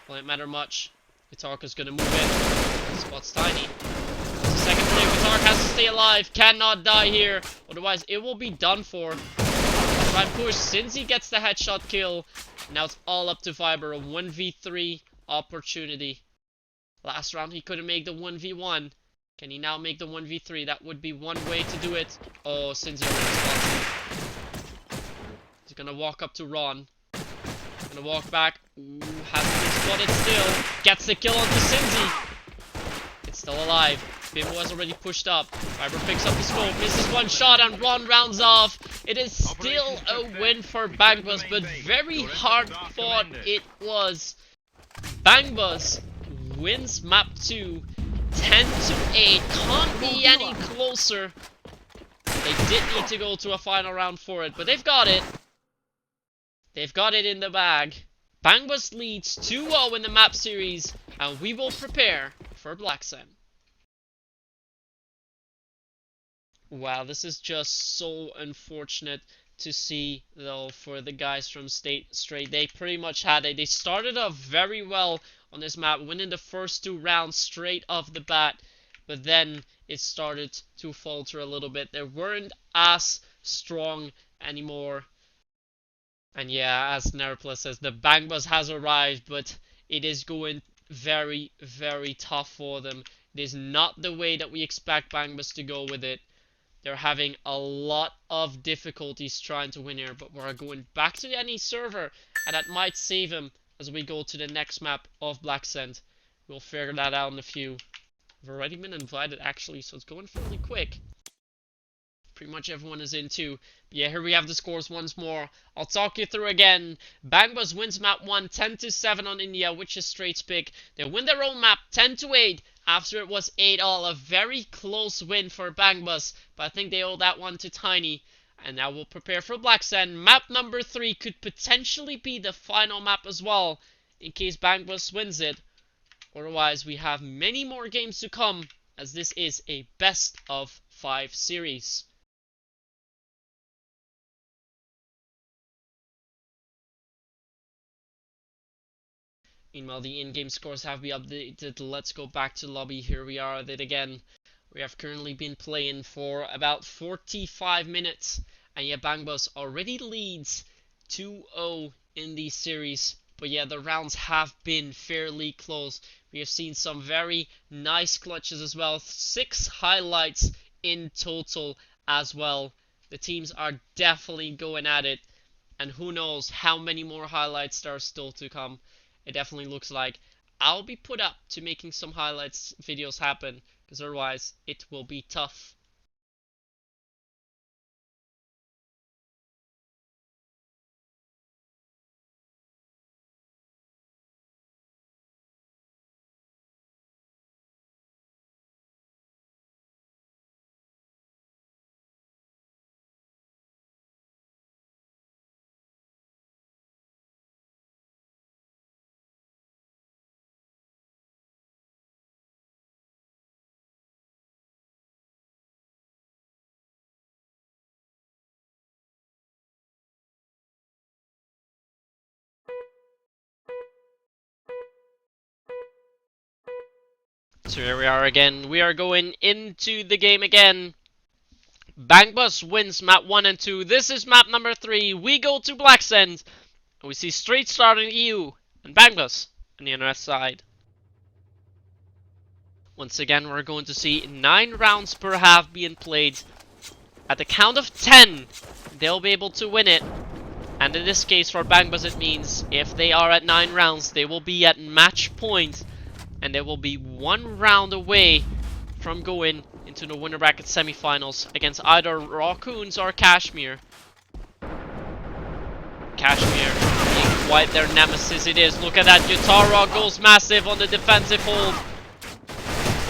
Won't matter much. Guitarka's gonna move in. Spots Tiny. That's the second player. Guitark has to stay alive. Cannot die here. Otherwise, it will be done for. Try and push. Cincy gets the headshot kill. Now it's all up to Viber. A 1v3 opportunity. Last round, he couldn't make the 1v1. Can he now make the 1v3? That would be one way to do it. Oh, Cincy already spots him. He's gonna walk up to Ron. Gonna walk back. Ooh, hasn't been spotted still. Gets the kill onto Cincy. It's still alive. Bimbo has already pushed up. Viber picks up the scope. Misses one shot and Ron rounds off. It is still a win for Bangbus, but very hard fought it was. Bangbus wins map 2. 10-8. Can't be any closer. They did need to go to a final round for it, but they've got it. They've got it in the bag. Bangbus leads 2-0 in the map series, and we will prepare for Black Sun. Wow, this is just so unfortunate to see, though, for the guys from Str8. They pretty much had it. They started off very well on this map, winning the first 2 rounds straight off the bat, but then it started to falter a little bit. They weren't as strong anymore. And yeah, as Nerpla says, the Bangbus has arrived, but it is going very, very tough for them. It is not the way that we expect Bangbus to go with it. They're having a lot of difficulties trying to win here, but we're going back to any server, and that might save him as we go to the next map of Black Sun. We'll figure that out in a few. We've already been invited, actually, so it's going fairly quick. Pretty much everyone is in too. But yeah, here we have the scores once more. I'll talk you through again. Bangbus wins map 1 10-7 on India, which is Str8's pick. They win their own map 10-8 after it was 8-all. A very close win for Bangbus, but I think they owe that one to Tiny. And now we'll prepare for Black Sun. Map number 3 could potentially be the final map as well, in case Bangbus wins it. Otherwise, we have many more games to come, as this is a best of 5 series. Meanwhile, the in-game scores have been updated. Let's go back to lobby. Here we are at it again. We have currently been playing for about 45 minutes, and yeah, Bangbus already leads 2-0 in the series. But yeah, the rounds have been fairly close. We have seen some very nice clutches as well. 6 highlights in total as well. The teams are definitely going at it, and who knows how many more highlights there are still to come. It definitely looks like I'll be put up to making some highlights videos happen, because otherwise it will be tough. So here we are again. We are going into the game again. Bangbus wins map 1 and 2. This is map number 3. We go to Black Sand, and we see Str8 starting EU and Bangbus on the NRS side. Once again, we're going to see 9 rounds per half being played. At the count of 10, they'll be able to win it. And in this case, for Bangbus, it means if they are at 9 rounds, they will be at match point. And they will be 1 round away from going into the winner bracket semifinals against either Raccoons or Kashmir. Kashmir being quite their nemesis it is. Look at that, Yutara goes massive on the defensive hold.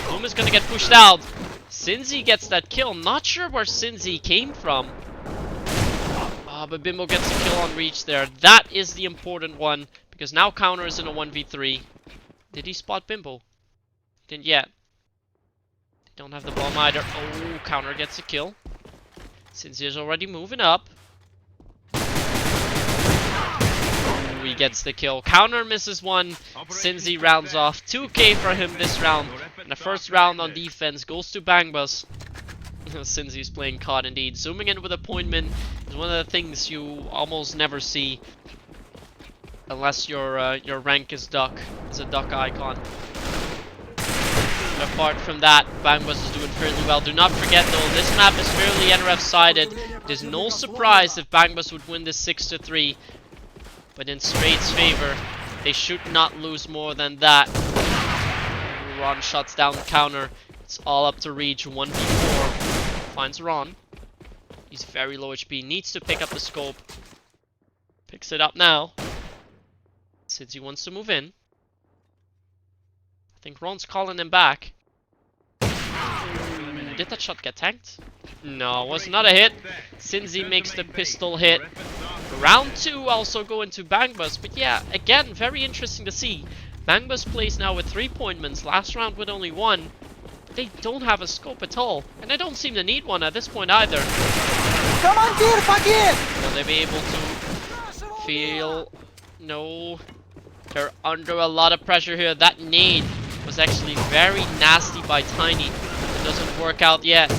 Boom is gonna get pushed out. Sinzi gets that kill. Not sure where Sinzi came from. But Bimbo gets a kill on reach there. That is the important one, because now Counter is in a 1v3. Did he spot Bimbo? Didn't yet. They don't have the bomb either. Oh, Counter gets a kill. Sinzi is already moving up. Ooh, he gets the kill. Counter misses one. Sinzi rounds off. 2k for him this round. And the first round on defense goes to Bangbus. Sinzi's playing COD indeed. Zooming in with appointment is one of the things you almost never see. Unless your rank is duck. It's a duck icon. But apart from that, Bangbus is doing fairly well. Do not forget though, this map is fairly NRF sided. It is no surprise if Bangbus would win this 6-3. But in Str8's favor, they should not lose more than that. Ron shuts down the Counter. It's all up to Reach. 1v4. Finds Ron. He's very low HP. Needs to pick up the scope. Picks it up now. Since he wants to move in. I think Ron's calling him back. Did that shot get tanked? No, it was not a hit. Sinzi makes the pistol hit. Round 2 also going to Bangbus. But yeah, again, very interesting to see. Bangbus plays now with 3 appointments. Last round with only 1. They don't have a scope at all. And they don't seem to need one at this point either. Come on, dear, fuck it! Will they be able to feel... No. They're under a lot of pressure here. That nade was actually very nasty by Tiny. It doesn't work out yet.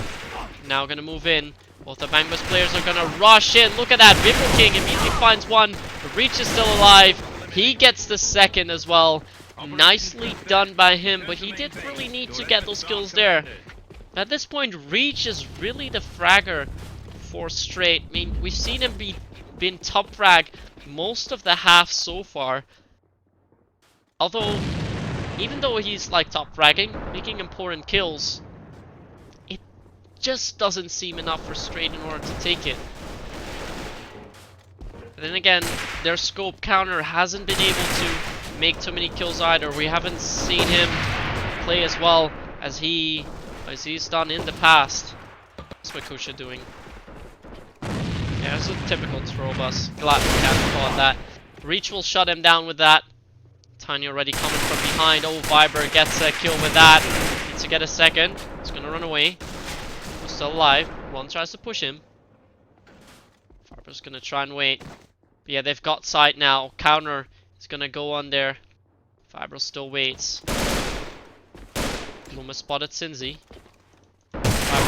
Now gonna move in. Both the Bangbus players are gonna rush in. Look at that. Bimbo King immediately finds one. The Reach is still alive. He gets the second as well. Nicely done by him, but he did really need to get those kills there. At this point, Reach is really the fragger for Str8. I mean, we've seen him been top frag most of the half so far. Although, even though he's like top fragging, making important kills, it just doesn't seem enough for Str8 in order to take it. But then again, their scope Counter hasn't been able to make too many kills either. We haven't seen him play as well as he's done in the past. What's Makusha doing? Yeah, it's a typical throw bus. Glad we can't call it that. Reach will shut him down with that. Tiny already coming from behind. Oh, Viber gets a kill with that. Needs to get a second. He's gonna run away. He's still alive. Ron tries to push him. Viber's gonna try and wait. But yeah, they've got sight now. Counter is gonna go on there. Viber still waits. Luma spotted Sinzi.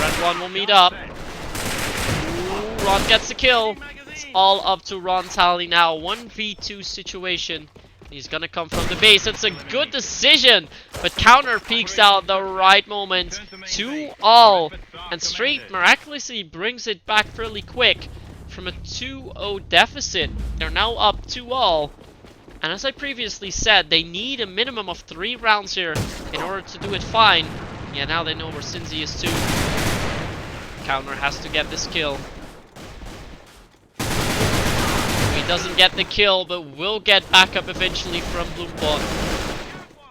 and Ron will meet up. Ooh, Ron gets the kill. It's all up to Ron Tally now. 1v2 situation. He's gonna come from the base. It's a good decision, but counter peeks out at the right moment. 2-all, and Str8 miraculously brings it back fairly quick from a 2-0 deficit. They're now up 2-all, and as I previously said, they need a minimum of 3 rounds here in order to do it fine. Yeah, now they know where Cinzy is too. Counter has to get this kill. He doesn't get the kill, but will get backup eventually from Bloombot.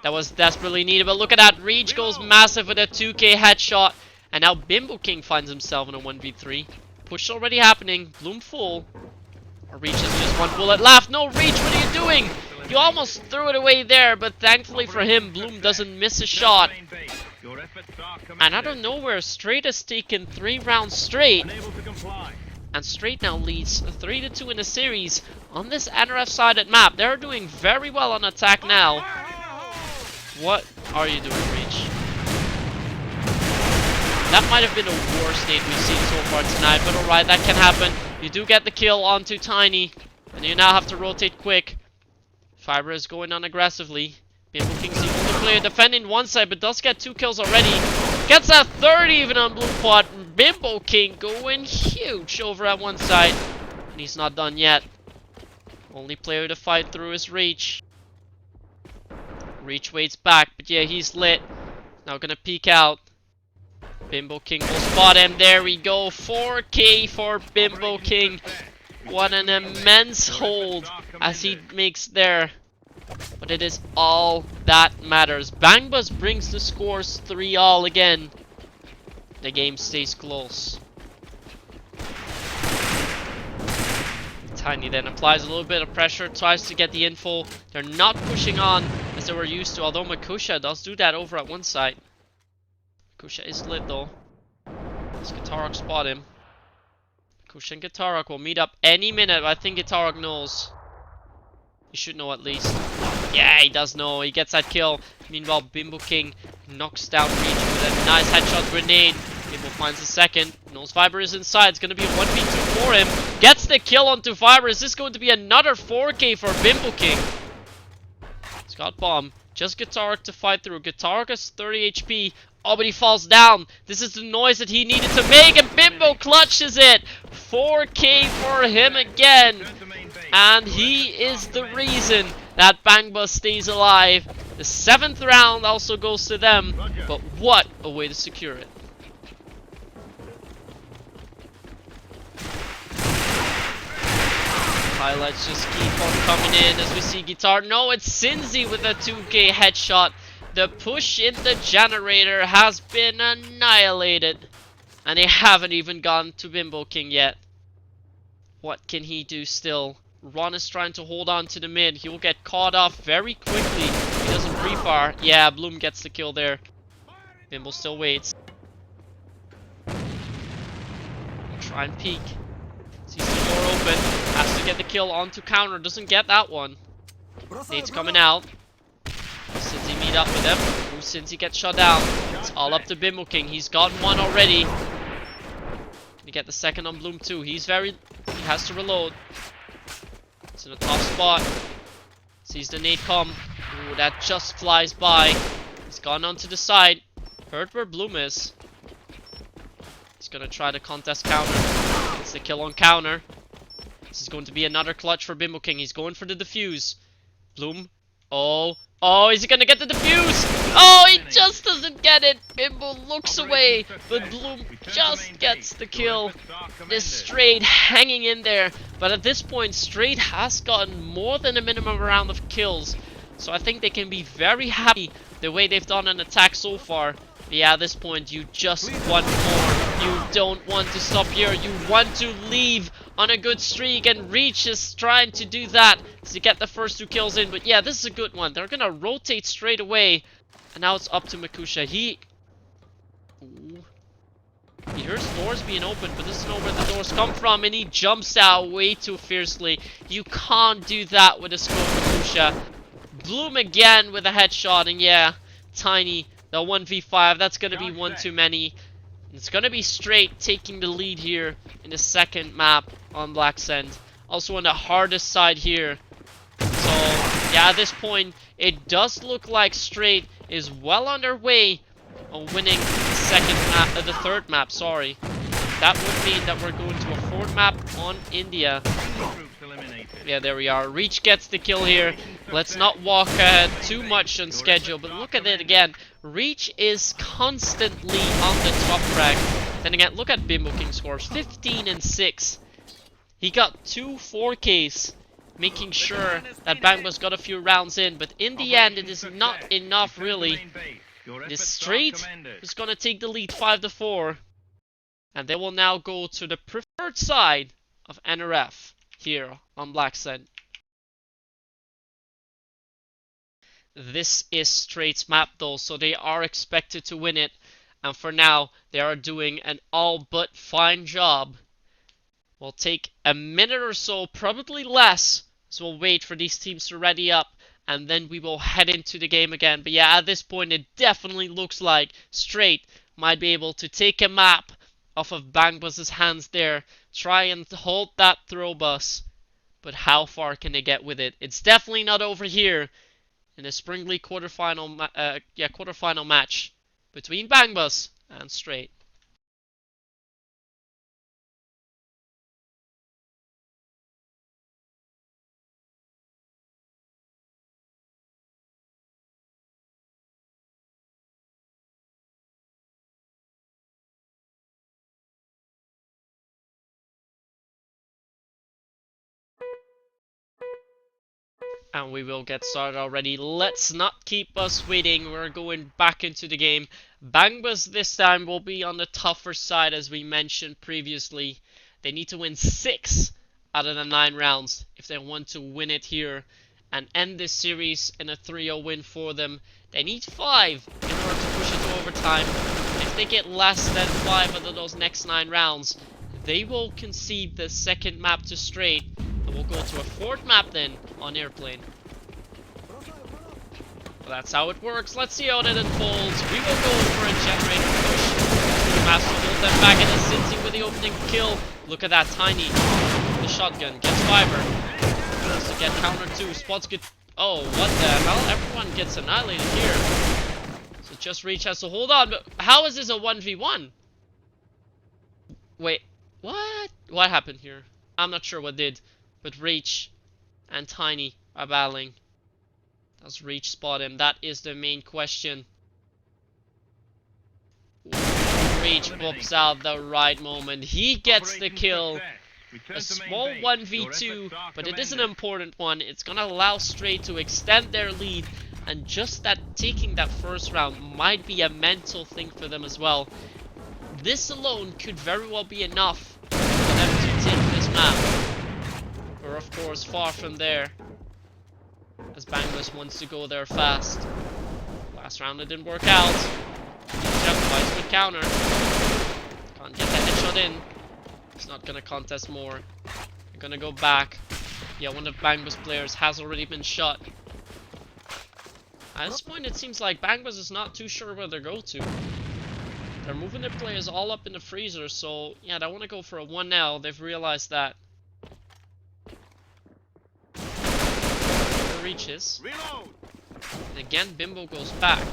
That was desperately needed, but look at that. Reach goes massive with a 2k headshot, and now Bimbo King finds himself in a 1v3. Push already happening. Bloom full. Or Reach has just 1 bullet left. No, Reach, what are you doing? You almost threw it away there, but thankfully for him, Bloom doesn't miss a shot. And out of nowhere, Str8 has taken 3 rounds straight. And Str8 now leads 3-2 in the series on this NRF-sided map. They're doing very well on attack now. What are you doing, Reach? That might have been the worst nade we've seen so far tonight, but alright, that can happen. You do get the kill onto Tiny, and you now have to rotate quick. Fiber is going on aggressively. Bimbo King's the only player defending one side, but does get 2 kills already. Gets a 3rd even on Blue Pot. Bimbo King going huge over at one side. And he's not done yet. Only player to fight through is Reach. Reach waits back, but yeah, he's lit. Now gonna peek out. Bimbo King will spot him. There we go. 4k for Bimbo King. What an immense hold as he makes there. But it is all that matters. Bangbus brings the scores 3-all again. The game stays close. Tiny then applies a little bit of pressure, tries to get the info. They're not pushing on as they were used to, although Makusha does do that over at one side. Makusha is lit though. Does Gitarok spot him? Makusha and Gitarok will meet up any minute, but I think Gitarok knows. He should know at least. Yeah, he does know. He gets that kill. Meanwhile, Bimbo King knocks down Reach with a nice headshot grenade. Bimbo finds the second. Knows Viber is inside. It's going to be a 1v2 for him. Gets the kill onto Viber. Is this going to be another 4k for Bimbo King? He's got bomb. Just Gitarok to fight through. Gitarok has 30 HP. Oh, but he falls down. This is the noise that he needed to make, and Bimbo clutches it. 4k for him again. And he is the reason that Bangbus stays alive. The 7th round also goes to them, but what a way to secure it. Highlights just keep on coming in as we see Guitar. No, it's Cinzy with a 2k headshot. The push in the generator has been annihilated. And they haven't even gone to Bimbo King yet. What can he do still? Ron is trying to hold on to the mid. He will get caught off very quickly. He doesn't pre-fire. Yeah, Bloom gets the kill there. Bimbo still waits. Try and peek. Sees the door open. Has to get the kill onto counter. Doesn't get that one. Nate's coming out. Cinzy meet up with him. Ooh, Cinzy gets shut down. It's all up to Bimbo King. He's got 1 already. Can he get the second on Bloom too? He has to reload. It's in a tough spot. Sees the nade come. Ooh, that just flies by. He's gone onto the side. Heard where Bloom is. He's gonna try to contest counter. Gets the kill on counter. This is going to be another clutch for Bimbo King. He's going for the defuse. Bloom. Oh, is he gonna get the defuse? Oh, he just doesn't get it. Bimbo looks away, but Bloom just gets the kill. This Str8 hanging in there. But at this point, Str8 has gotten more than a minimum round of kills. So I think they can be very happy the way they've done an attack so far. But yeah, at this point, you just want more. You don't want to stop here. You want to leave on a good streak, and Reach is trying to do that to get the first 2 kills in. But yeah, this is a good one. They're gonna rotate straight away, and now it's up to Makusha. He hears doors being opened, but doesn't know where the doors come from, and he jumps out way too fiercely. You can't do that with a scope, Makusha. Bloom again with a headshot, and yeah, Tiny, the 1v5. That's gonna be one too many. It's gonna be Str8 taking the lead here in the second map on Black Sand. Also on the hardest side here. So, yeah, at this point, it does look like Str8 is well on their way on winning the second map, the third map, sorry. That would mean that we're going to a fourth map on India. Yeah, there we are. Reach gets the kill here. Let's not walk too much on schedule, but look at it again. Reach is constantly on the top rank. Then again, look at Bimbo King scores, 15 and 6. He got 2 4Ks, making sure that Bangbus got a few rounds in, but in the end, it is not enough really. This Str8 is gonna take the lead 5-4, and they will now go to the preferred side of NRF here on Black Sand. This is Str8's map though, so they are expected to win it, and for now they are doing an all but fine job. We'll take a minute or so, probably less, so we'll wait for these teams to ready up, and then we will head into the game again. But yeah, at this point it definitely looks like Str8 might be able to take a map off of Bangbus's hands there, try and hold that throw bus, but how far can they get with it? It's definitely not over here in the Spring League quarterfinal match between Bangbus and Str8. And we will get started already. Let's not keep us waiting. We're going back into the game. Bangbus this time will be on the tougher side, as we mentioned previously. They need to win 6 out of the 9 rounds if they want to win it here and end this series in a 3-0 win for them. They need 5 in order to push it to overtime. If they get less than 5 out of those next 9 rounds, they will concede the second map to Str8. We'll go to a fourth map then on Airplane. Well, that's how it works. Let's see how it unfolds. We will go for a generator push. Master hold them back in a Cincy with the opening kill. Look at that, Tiny. The shotgun gets Fiber. Wants to get counter 2. Spots get. Oh, what the hell? Everyone gets annihilated here. So just Reach has to hold on. But how is this a 1v1? Wait, what? What happened here? I'm not sure what did. But Reach and Tiny are battling. Does Reach spot him? That is the main question. Reach pops out the right moment. He gets the kill. A small 1v2, but it is an important one. It's gonna allow Str8 to extend their lead. And just that taking that first round might be a mental thing for them as well. This alone could very well be enough for them to take this map. We're of course far from there, as Bangbus wants to go there fast. Last round it didn't work out. Jeff with counter. Can't get the headshot in. He's not gonna contest more. They're gonna go back. Yeah, one of Bangbus players has already been shot. At this point it seems like Bangbus is not too sure where they go to. They're moving their players all up in the freezer, so yeah, they want to go for a 1L. They've realized that. Reaches. And again, Bimbo goes back.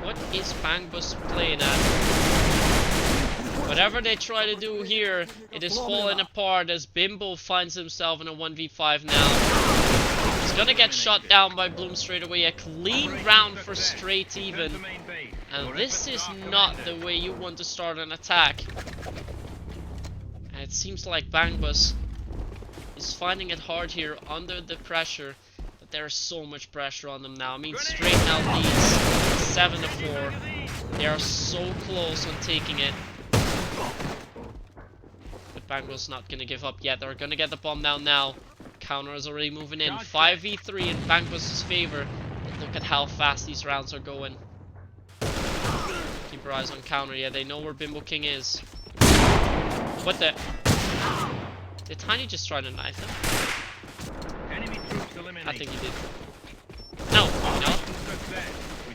What is Bangbus playing at? Whatever they try to do here, it is falling apart as Bimbo finds himself in a 1v5 now. He's gonna get shot down by Bloom straight away. A clean round for Str8 even. And this is not the way you want to start an attack. And it seems like Bangbus is finding it hard here under the pressure, but there's so much pressure on them now. I mean, Str8 now leads 7-4. They are so close on taking it. But Bangbus not gonna give up yet. They're gonna get the bomb down now. Counter is already moving in. 5v3 in Bangbus' favor. But look at how fast these rounds are going. Keep your eyes on counter. Yeah, they know where Bimbo King is. What the? Did Tiny just try to knife him? I think he did. No, no.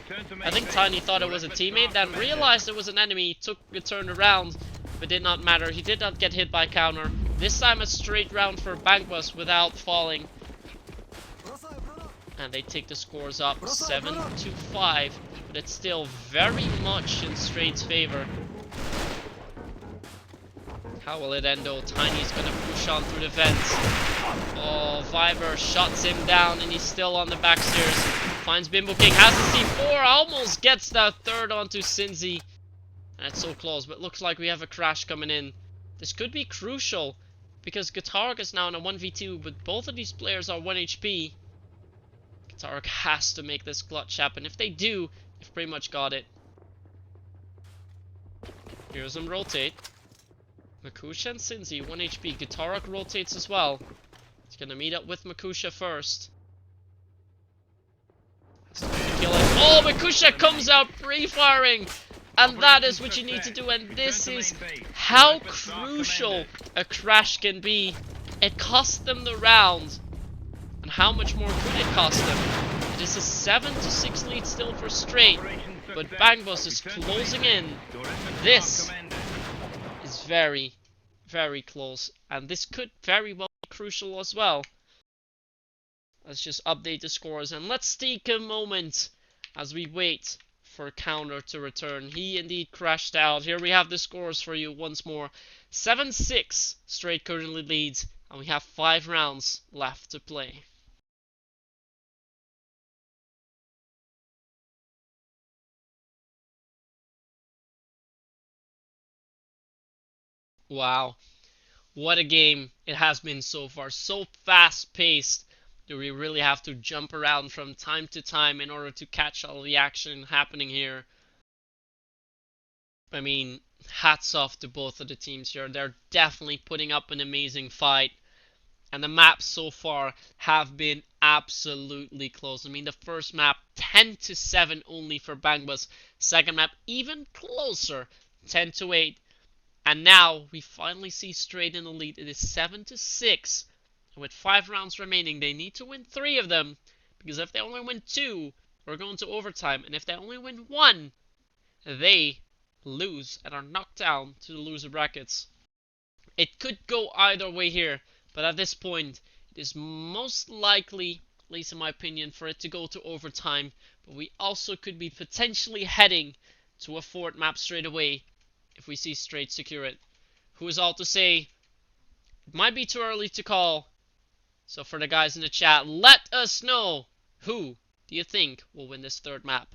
Return to main I think base. Tiny thought it Your was a efforts teammate, are then commended. realized it was an enemy, took a turn around, but did not matter. He did not get hit by counter. This time a straight round for Bangbus without falling. And they take the scores up 7-5, but it's still very much in Str8's favor. How will it end though? Tiny's gonna push on through the vents. Oh, Viber shuts him down and he's still on the back stairs. Finds Bimbo King, has the C4, almost gets that third onto Cinzy. And it's so close, but looks like we have a crash coming in. This could be crucial, because Guitark is now in a 1v2, but both of these players are 1 HP. Guitark has to make this clutch happen. If they do, they've pretty much got it. Here's them rotate. Makusha and Cinzy, 1 HP. Guitark rotates as well. He's gonna meet up with Makusha first. Has to kill him. Oh, Makusha comes out pre-firing! And that is what you need to do, and this is how crucial a crash can be. It cost them the round. And how much more could it cost them? It is a 7-6 lead still for Str8, but Bangbus is closing in. This is very, very close, and this could very well be crucial as well. Let's just update the scores, and let's take a moment as we wait for counter to return. He indeed crashed out. Here we have the scores for you once more. 7-6, Str8 currently leads, and we have 5 rounds left to play. Wow, what a game it has been so far. So fast paced. Do we really have to jump around from time to time in order to catch all the action happening here? I mean, hats off to both of the teams here. They're definitely putting up an amazing fight. And the maps so far have been absolutely close. I mean, the first map, 10-7 only for Bangbus. Second map, even closer, 10-8. And now, we finally see Str8 in the lead. It is 7-6. And with 5 rounds remaining, they need to win 3 of them. Because if they only win 2, we're going to overtime. And if they only win 1, they lose and are knocked down to the loser brackets. It could go either way here, but at this point, it is most likely, at least in my opinion, for it to go to overtime. But we also could be potentially heading to a 4th map straight away if we see Str8 secure it. Who is all to say? It might be too early to call. So for the guys in the chat, let us know who do you think will win this 3rd map.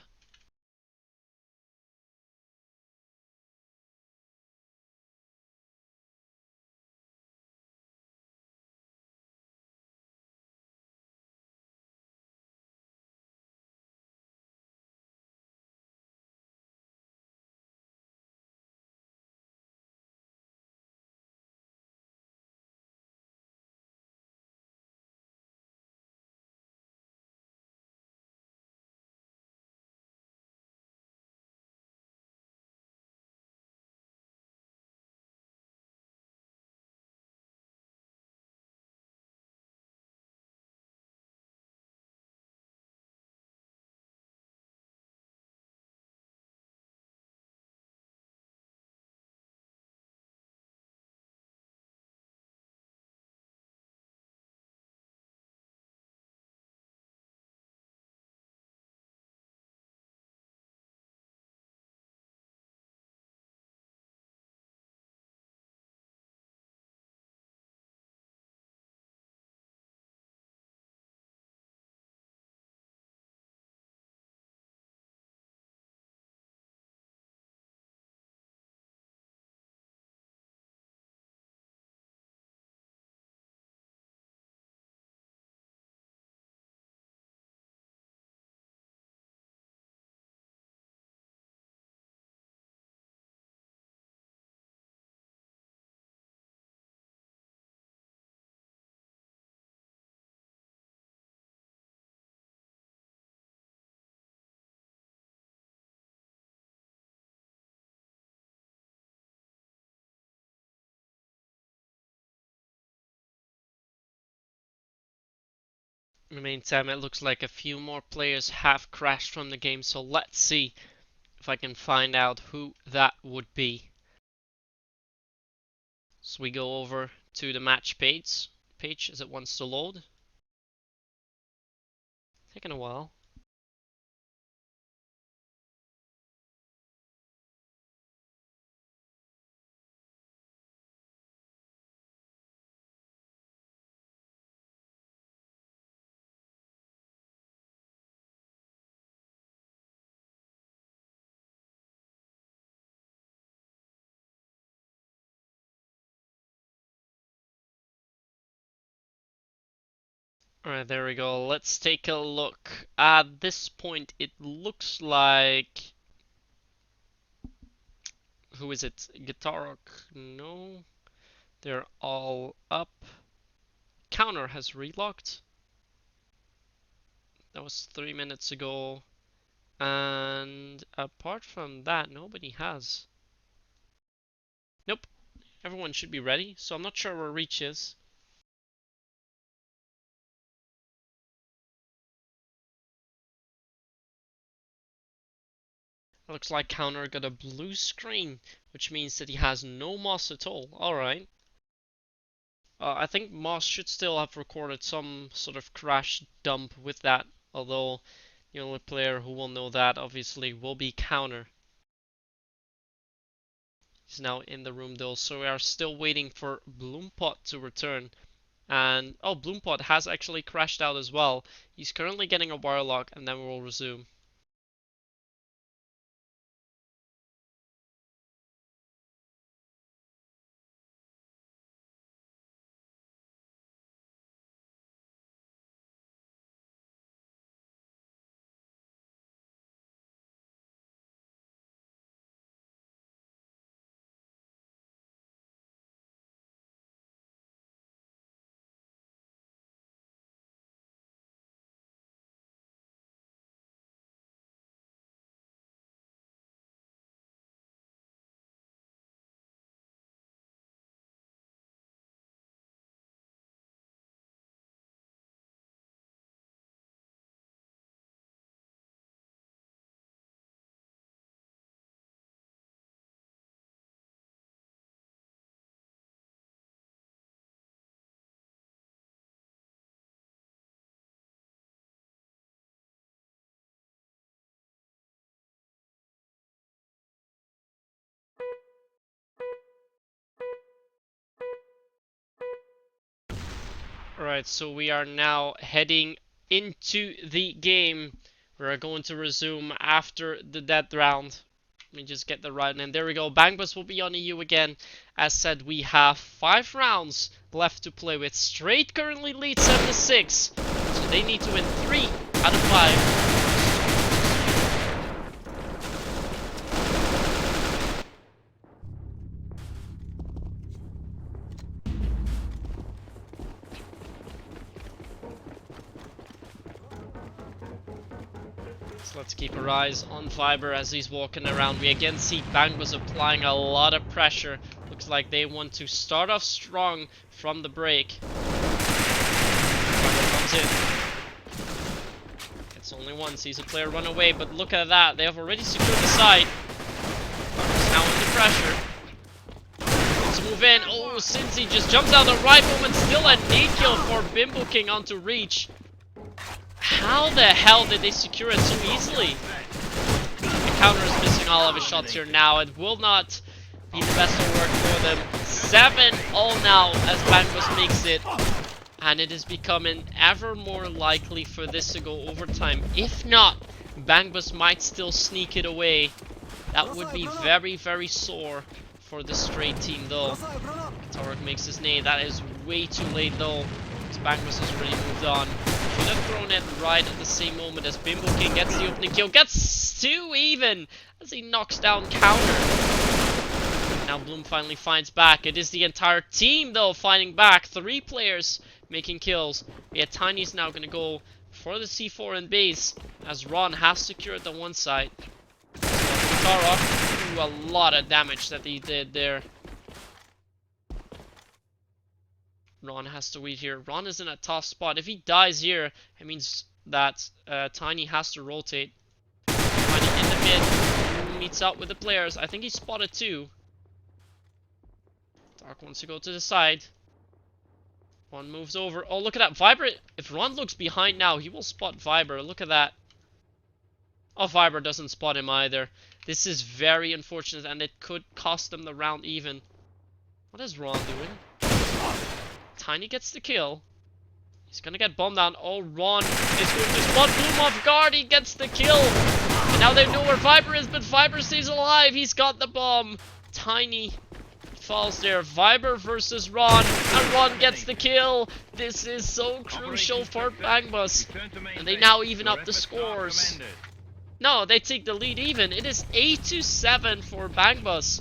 In the meantime, it looks like a few more players have crashed from the game, so let's see if I can find out who that would be. So we go over to the match page as it wants to load. Taking a while. Alright, there we go. Let's take a look. At this point, it looks like... Who is it? Guitar? No. They're all up. Counter has relocked. That was 3 minutes ago. And apart from that, nobody has. Nope. Everyone should be ready, so I'm not sure where Reach is. Looks like Counter got a blue screen, which means that he has no moss at all. Alright. I think Moss should still have recorded some sort of crash dump with that, although the only player who will know that obviously will be Counter. He's now in the room though, so we are still waiting for Bloompot to return. And oh, Bloompot has actually crashed out as well. He's currently getting a wire lock, and then we'll resume. Alright, so we are now heading into the game. We're going to resume after the dead round. Let me just get the right name. There we go. Bangbus will be on EU again. As said, we have 5 rounds left to play with. Str8 currently leads 7-6. So they need to win 3 out of 5. Let's keep our eyes on Fiber as he's walking around. We again see Bangbus applying a lot of pressure. Looks like they want to start off strong from the break. Fiber comes in. It's only one. Sees a player run away, but look at that. They have already secured the side. Fiber's now under pressure. Let's move in. Oh, Cincy just jumps out at the right moment. Still a nade kill for Bimbo King onto Reach. How the hell did they secure it so easily? The counter is missing all of his shots here now. It will not be the best of work for them. 7-all now as Bangbus makes it. And it is becoming ever more likely for this to go overtime. If not, Bangbus might still sneak it away. That would be very, very sore for the Str8 team though. Tarek makes his nade. That is way too late though. Bangbus has already moved on. Should have thrown it right at the same moment as Bimbo King gets the opening kill. Gets 2 even as he knocks down Counter. Now Bloom finally finds back. It is the entire team though fighting back. 3 players making kills. Yeah, Tiny's now going to go for the C4 in base as Ron has secured the one side. Tara, a lot of damage that he did there. Ron has to wait here. Ron is in a tough spot. If he dies here, it means that Tiny has to rotate. Tiny in the mid, meets up with the players. I think he spotted 2. Dark wants to go to the side. Ron moves over. Oh, look at that. Viber, if Ron looks behind now, he will spot Viber. Look at that. Oh, Viber doesn't spot him either. This is very unfortunate, and it could cost them the round even. What is Ron doing? Tiny gets the kill. He's gonna get bombed down. Oh, Ron is going to spot Bloom off guard. He gets the kill. And now they know where Viber is, but Viber stays alive. He's got the bomb. Tiny falls there. Viber versus Ron, and Ron gets the kill. This is so crucial for Bangbus. And they now even up the scores. No, they take the lead even. It is 8-7 for Bangbus.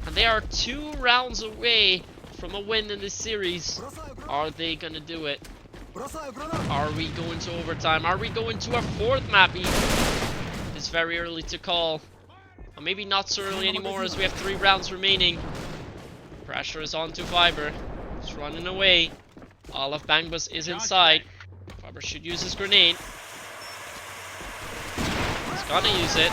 And they are 2 rounds away from a win in this series. Are they gonna do it? Are we going to overtime? Are we going to a 4th map even? It's very early to call. Or maybe not so early anymore as we have 3 rounds remaining. Pressure is on to Viber. He's running away. All of Bangbus is inside. Viber should use his grenade. He's gonna use it.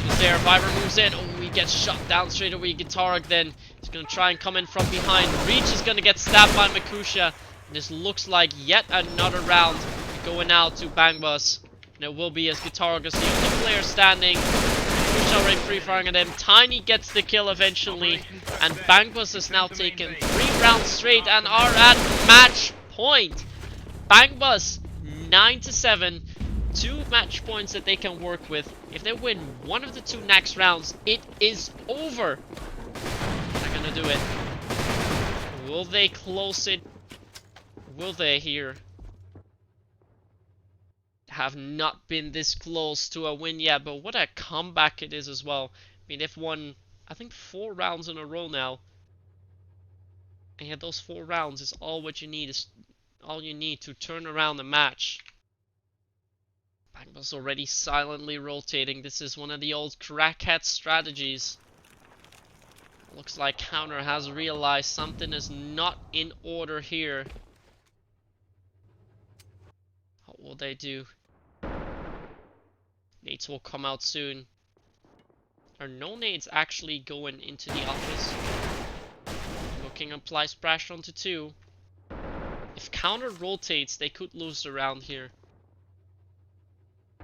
He's there. Viber moves in. Oh, he gets shot down straight away. Guitarg then. He's gonna try and come in from behind. Reach is gonna get stabbed by Makusha. And this looks like yet another round going out to Bangbus. And it will be as Guitarg is the only player standing. Makusha already free-firing at him. Tiny gets the kill eventually. And Bangbus has now taken 3 rounds straight and are at match point. Bangbus 9-7. 2 match points that they can work with. If they win one of the 2 next rounds, it is over. They're gonna do it. Will they close it? Will they here? Have not been this close to a win yet, but what a comeback it is as well. I mean, they've won, I think, 4 rounds in a row now. And yet those 4 rounds is all what you need, is all you need to turn around the match. Bangbus already silently rotating. This is one of the old crackhead strategies. Looks like Counter has realized something is not in order here. What will they do? Nades will come out soon. There are no nades actually going into the office. Looking applies pressure onto 2. If Counter rotates, they could lose the round here.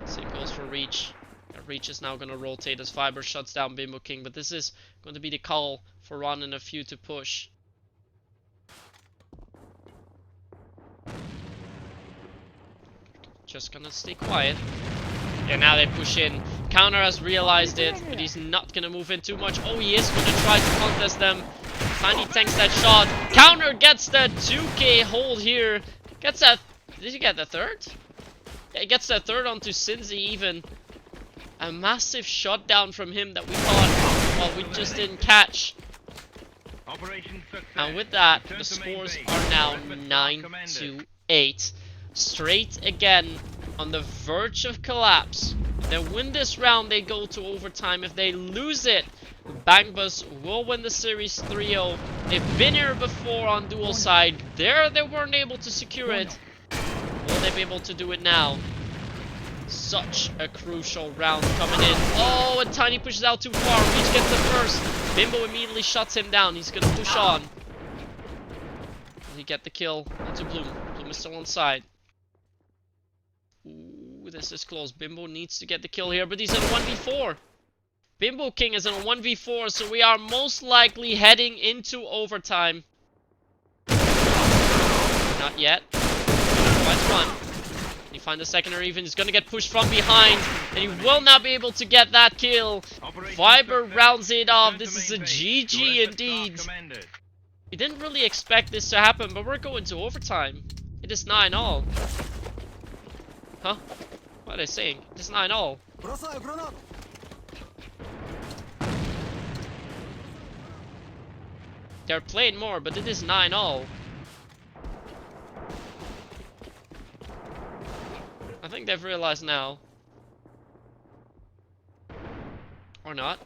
Same goes for Reach. Reach is now going to rotate as Viber shuts down Bimbo King, but this is going to be the call for Ron and a few to push. Just gonna stay quiet. Yeah, now they push in. Counter has realized it, but he's not gonna move in too much. Oh, he is gonna try to contest them. Tiny tanks that shot. Counter gets the 2k hold here. Gets that. Did he get the 3rd? Yeah, he gets the 3rd onto Cinzy even. A massive shutdown from him that we thought, well, we just didn't catch. And with that, the scores are now 9-8. Str8 again on the verge of collapse. If they win this round, they go to overtime. If they lose it, Bangbus will win the series 3-0. They've been here before on dual side. There they weren't able to secure it. Will they be able to do it now? Such a crucial round coming in. Oh, and Tiny pushes out too far. Reach gets the first. Bimbo immediately shuts him down. He's gonna push on. Will he get the kill onto Bloom? Bloom is still on side. Ooh, this is close. Bimbo needs to get the kill here, but he's in a 1v4. Bimbo King is in a 1v4, so we are most likely heading into overtime. Not yet. Let's run. He find the second or even. He's gonna get pushed from behind, and he will not be able to get that kill. Viber rounds it off. This is a GG indeed. We didn't really expect this to happen, but we're going to overtime. It is 9-all. Huh? What are they saying? It is 9-all. They're playing more, but it is 9-all. I think they've realized now. Or not.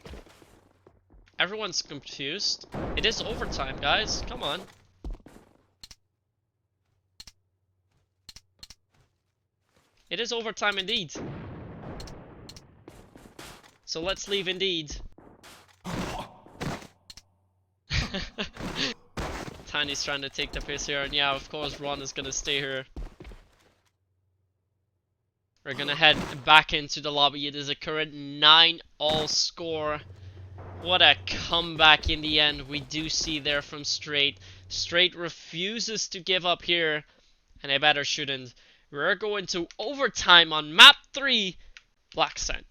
Everyone's confused. It is overtime, guys. Come on. It is overtime indeed. So let's leave indeed. Tiny's trying to take the piss here, and yeah, of course Ron is gonna stay here. We're gonna head back into the lobby. It is a current 9-all score. What a comeback in the end we do see there from Str8. Str8 refuses to give up here, and I better shouldn't. We're going to overtime on map 3, Black Sand.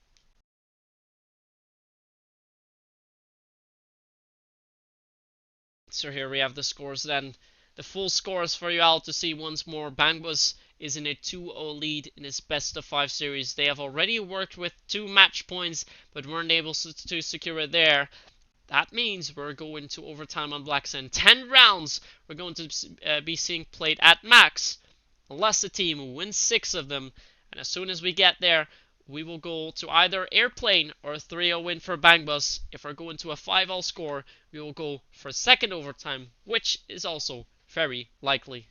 So here we have the scores then. The full scores for you all to see once more. Bangbus is in a 2-0 lead in his best of 5 series. They have already worked with 2 match points, but weren't able to secure it there. That means we're going to overtime on Black Sand. 10 rounds we're going to be seeing played at max, unless the team wins 6 of them. And as soon as we get there, we will go to either airplane or a 3-0 win for Bangbus. If we're going to a 5-all score, we will go for second overtime, which is also very likely.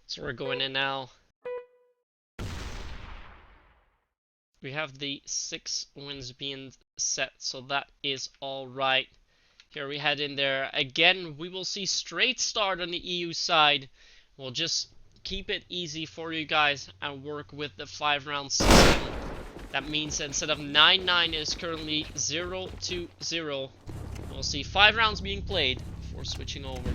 So we're going in now. We have the 6 wins being set, so that is alright. Here we head in there. Again, we will see Str8 start on the EU side. We'll just keep it easy for you guys and work with the 5-round system. That means that instead of 9-9, it is currently 0-0. We'll see 5 rounds being played before switching over.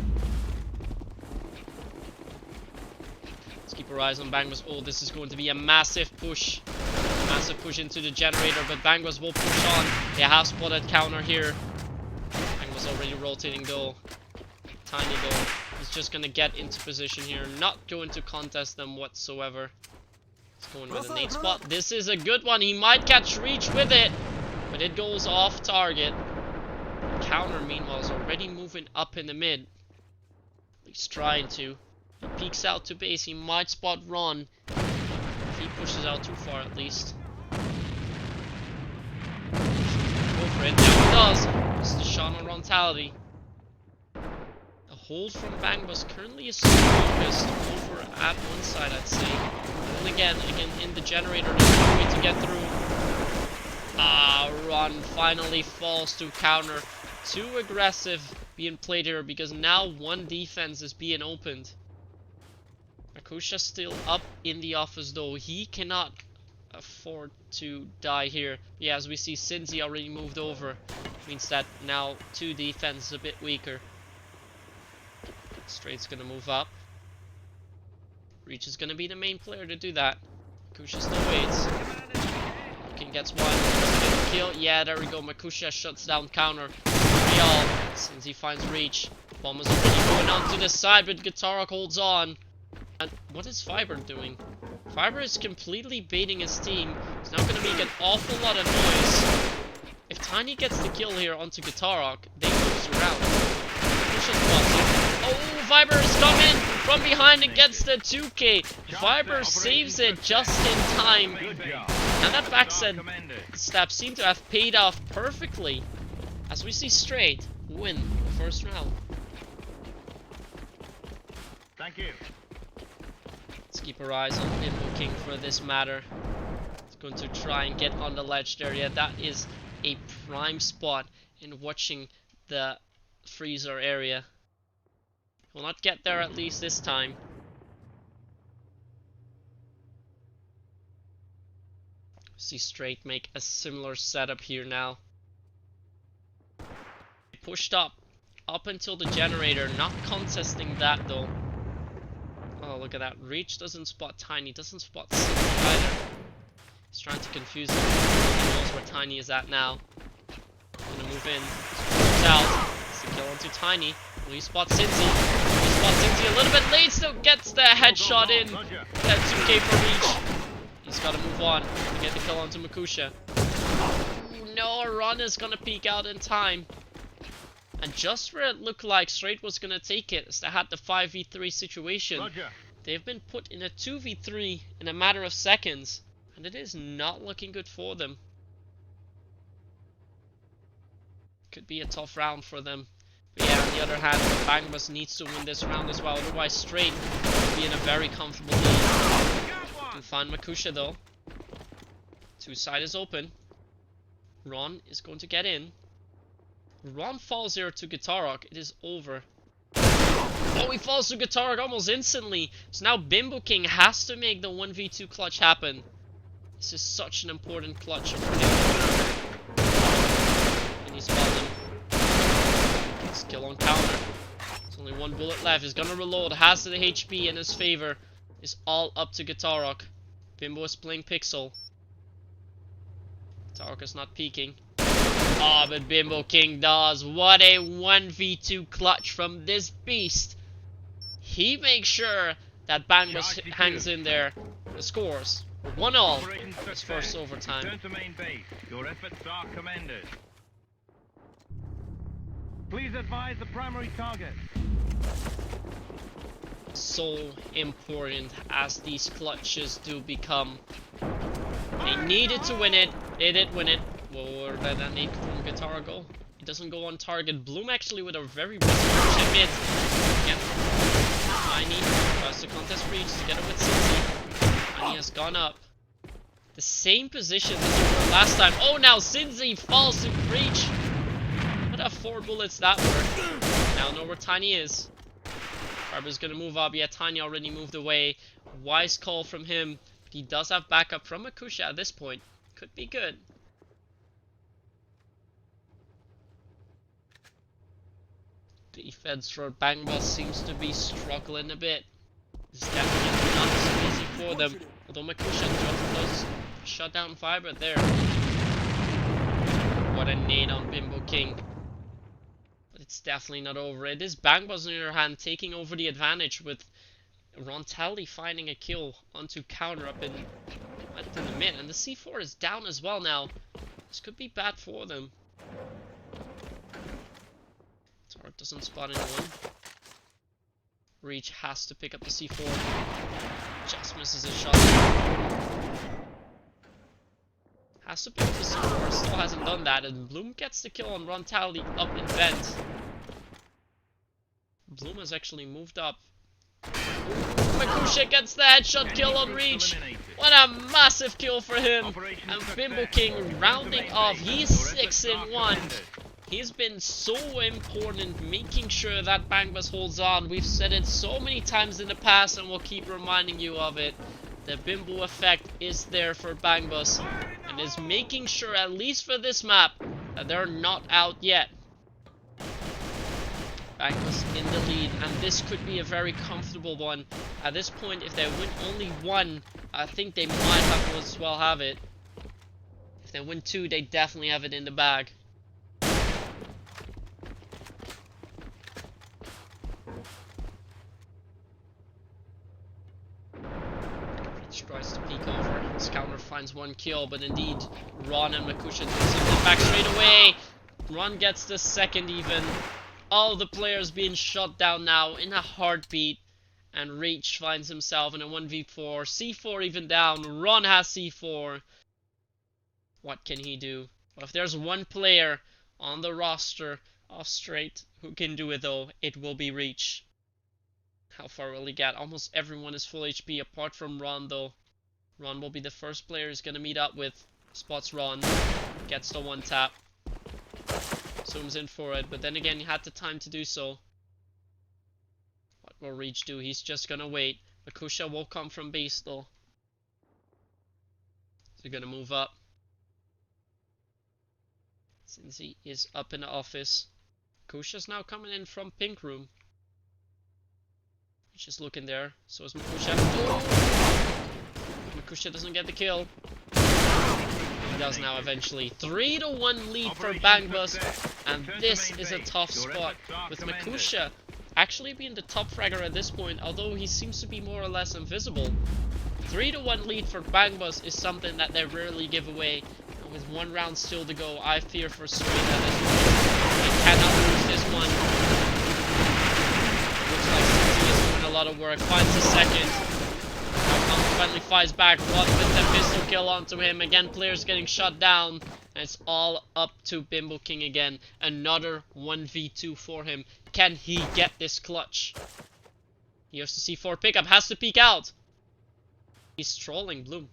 Let's keep our eyes on Bangbus. Oh, this is going to be a massive push. Massive push into the generator, but Bangbus will push on. They have spotted counter here. Bangbus already rotating though. Tiny though. He's just gonna get into position here. Not going to contest them whatsoever. He's going with a nade spot. This is a good one. He might catch reach with it, but it goes off target. Counter, meanwhile, is already moving up in the mid. At least trying to. He peeks out to base. He might spot Ron. If he pushes out too far, at least. Go for it. Now he does. It's the shot on Rontality. The hold from Bangbus currently is focused over at one side, I'd say. And again, in the generator, there's no way to get through. Ron finally falls to counter. Too aggressive being played here because now one defense is being opened. Makusha's still up in the office though. He cannot afford to die here. Yeah, as we see, Cincy already moved over. Means that now 2 defense is a bit weaker. Str8's gonna move up. Reach is gonna be the main player to do that. Makusha still waits. Looking gets one. Kill. Yeah, there we go. Makusha shuts down counter. Real. Cincy finds Reach. Bomb is already going on to the side, but Guitarok holds on. And what is Fiber doing? Fiber is completely baiting his team. He's now going to make an awful lot of noise. If Tiny gets the kill here onto Guitarok, they lose around. Oh, Viber is coming from behind and gets the 2K. Viber saves it just in time. And that backstab seemed to have paid off perfectly. As we see Str8 win the first round. Thank you. Let's keep our eyes on Nimble King for this matter. He's going to try and get on the ledge there. Yeah, that is a prime spot in watching the freezer area. Will not get there at least this time. See Str8 make a similar setup here now. Pushed up until the generator, not contesting that though. Oh, look at that. Reach doesn't spot Tiny, doesn't spot Cincy either. He's trying to confuse him. He knows where Tiny is at now. Gonna move in. Moves out. It's the kill onto Tiny. Will he spot Cincy? He spots Cincy a little bit late, still gets the headshot in. That's 2k for Reach. He's gotta move on to get the kill onto Makusha. Ooh, no, Ron is gonna peek out in time. And just where it looked like Str8 was gonna take it, as they had the 5v3 situation, they've been put in a 2v3 in a matter of seconds. And it is not looking good for them. Could be a tough round for them. But yeah, on the other hand, Bangbus needs to win this round as well. Otherwise, Str8 will be in a very comfortable lead. Can find Makusha though. Two side is open. Ron is going to get in. Ron falls here to Guitarok. It is over. Oh, he falls to Guitarok almost instantly. So now Bimbo King has to make the 1v2 clutch happen. This is such an important clutch for him. And he's spot them. Skill on counter. There's only one bullet left. He's gonna reload. Has the HP in his favor. It's all up to Guitarok. Bimbo is playing Pixel. Guitarok is not peeking. Oh, but Bimbo King does. What a 1v2 clutch from this beast. He makes sure that Bangbus hangs in there. The scores 1-all. His first overtime. Return to main base. Your efforts are commended. Please advise the primary target. So important as these clutches do become. They needed to win it. They did win it. Where did that nade from Guitar go? It doesn't go on target. Bloom actually with a very risky chip hit. Again, Tiny tries to contest Breach together with Cincy. Tiny has gone up. The same position as they were last time. Oh, now Cincy falls to Breach. What a 4 bullets that were. Now know where Tiny is. Barber's gonna move up. Yeah, Tiny already moved away. Wise call from him. But he does have backup from Makusha at this point. Could be good. Defense for Bangbus seems to be struggling a bit. It's definitely not so easy for them. Although Makusha does shut down Fiber there. What a nade on Bimbo King. But it's definitely not over. It is Bangbus on the other hand taking over the advantage with Rontelli finding a kill onto counter up in the mid. And the C4 is down as well now. This could be bad for them. Tark doesn't spot anyone. Reach has to pick up the C4. Just misses his shot. Has to pick up the C4. Still hasn't done that. And Bloom gets the kill on Rontality up in vent. Bloom has actually moved up. Makusha gets the headshot kill on Reach. What a massive kill for him. And Bimbo King rounding off. He's 6-in-1. He's been so important making sure that Bangbus holds on. We've said it so many times in the past and we'll keep reminding you of it. The Bimbo effect is there for Bangbus and is making sure, at least for this map, that they're not out yet. Bangbus in the lead, and this could be a very comfortable one. At this point, if they win only one, I think they might have as well have it. If they win two, they definitely have it in the bag. Tries to peek over. His counter finds one kill, but indeed, Ron and Makusha takes it back straight away. Ron gets the second even. All the players being shot down now in a heartbeat. And Reach finds himself in a 1v4. C4 even down. Ron has C4. What can he do? Well, if there's one player on the roster of Str8 who can do it though, it will be Reach. How far will he get? Almost everyone is full HP apart from Ron though. Ron will be the first player he's going to meet up with. Spots Ron. Gets the one tap. Zooms in for it. But then again, he had the time to do so. What will Reach do? He's just going to wait. Makusha will come from base though. So going to move up. Cincy is up in the office. Makusha's now coming in from pink room. Just looking there. So is Makusha. Oh! Makusha doesn't get the kill. He does now eventually. 3-1 lead for Bangbus. And this is a tough spot with Makusha actually being the top fragger at this point, although he seems to be more or less invisible. 3-1 lead for Bangbus is something that they rarely give away. And with 1 round still to go, I fear for Str8 at this point. He cannot lose this one. Looks like CG is doing a lot of work. Finds a second. Now finally fights back. One with the pistol kill onto him. Again, players getting shut down. And it's all up to Bimbo King again. Another 1v2 for him. Can he get this clutch? He has to C4 pickup. Has to peek out. He's trolling Bloom.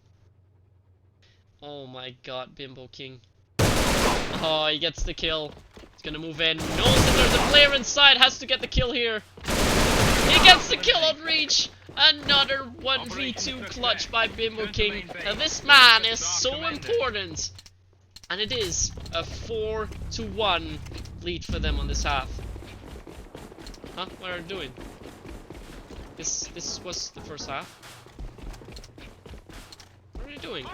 Oh my god, Bimbo King. Oh, he gets the kill. He's gonna move in. Knows that there's a player inside. Has to get the kill here. He gets the kill on reach. Another 1v2 clutch by Bimbo King. Now this man is so important. And it is a 4-1 lead for them on this half. Huh? What are they doing? This was the first half. What are you doing?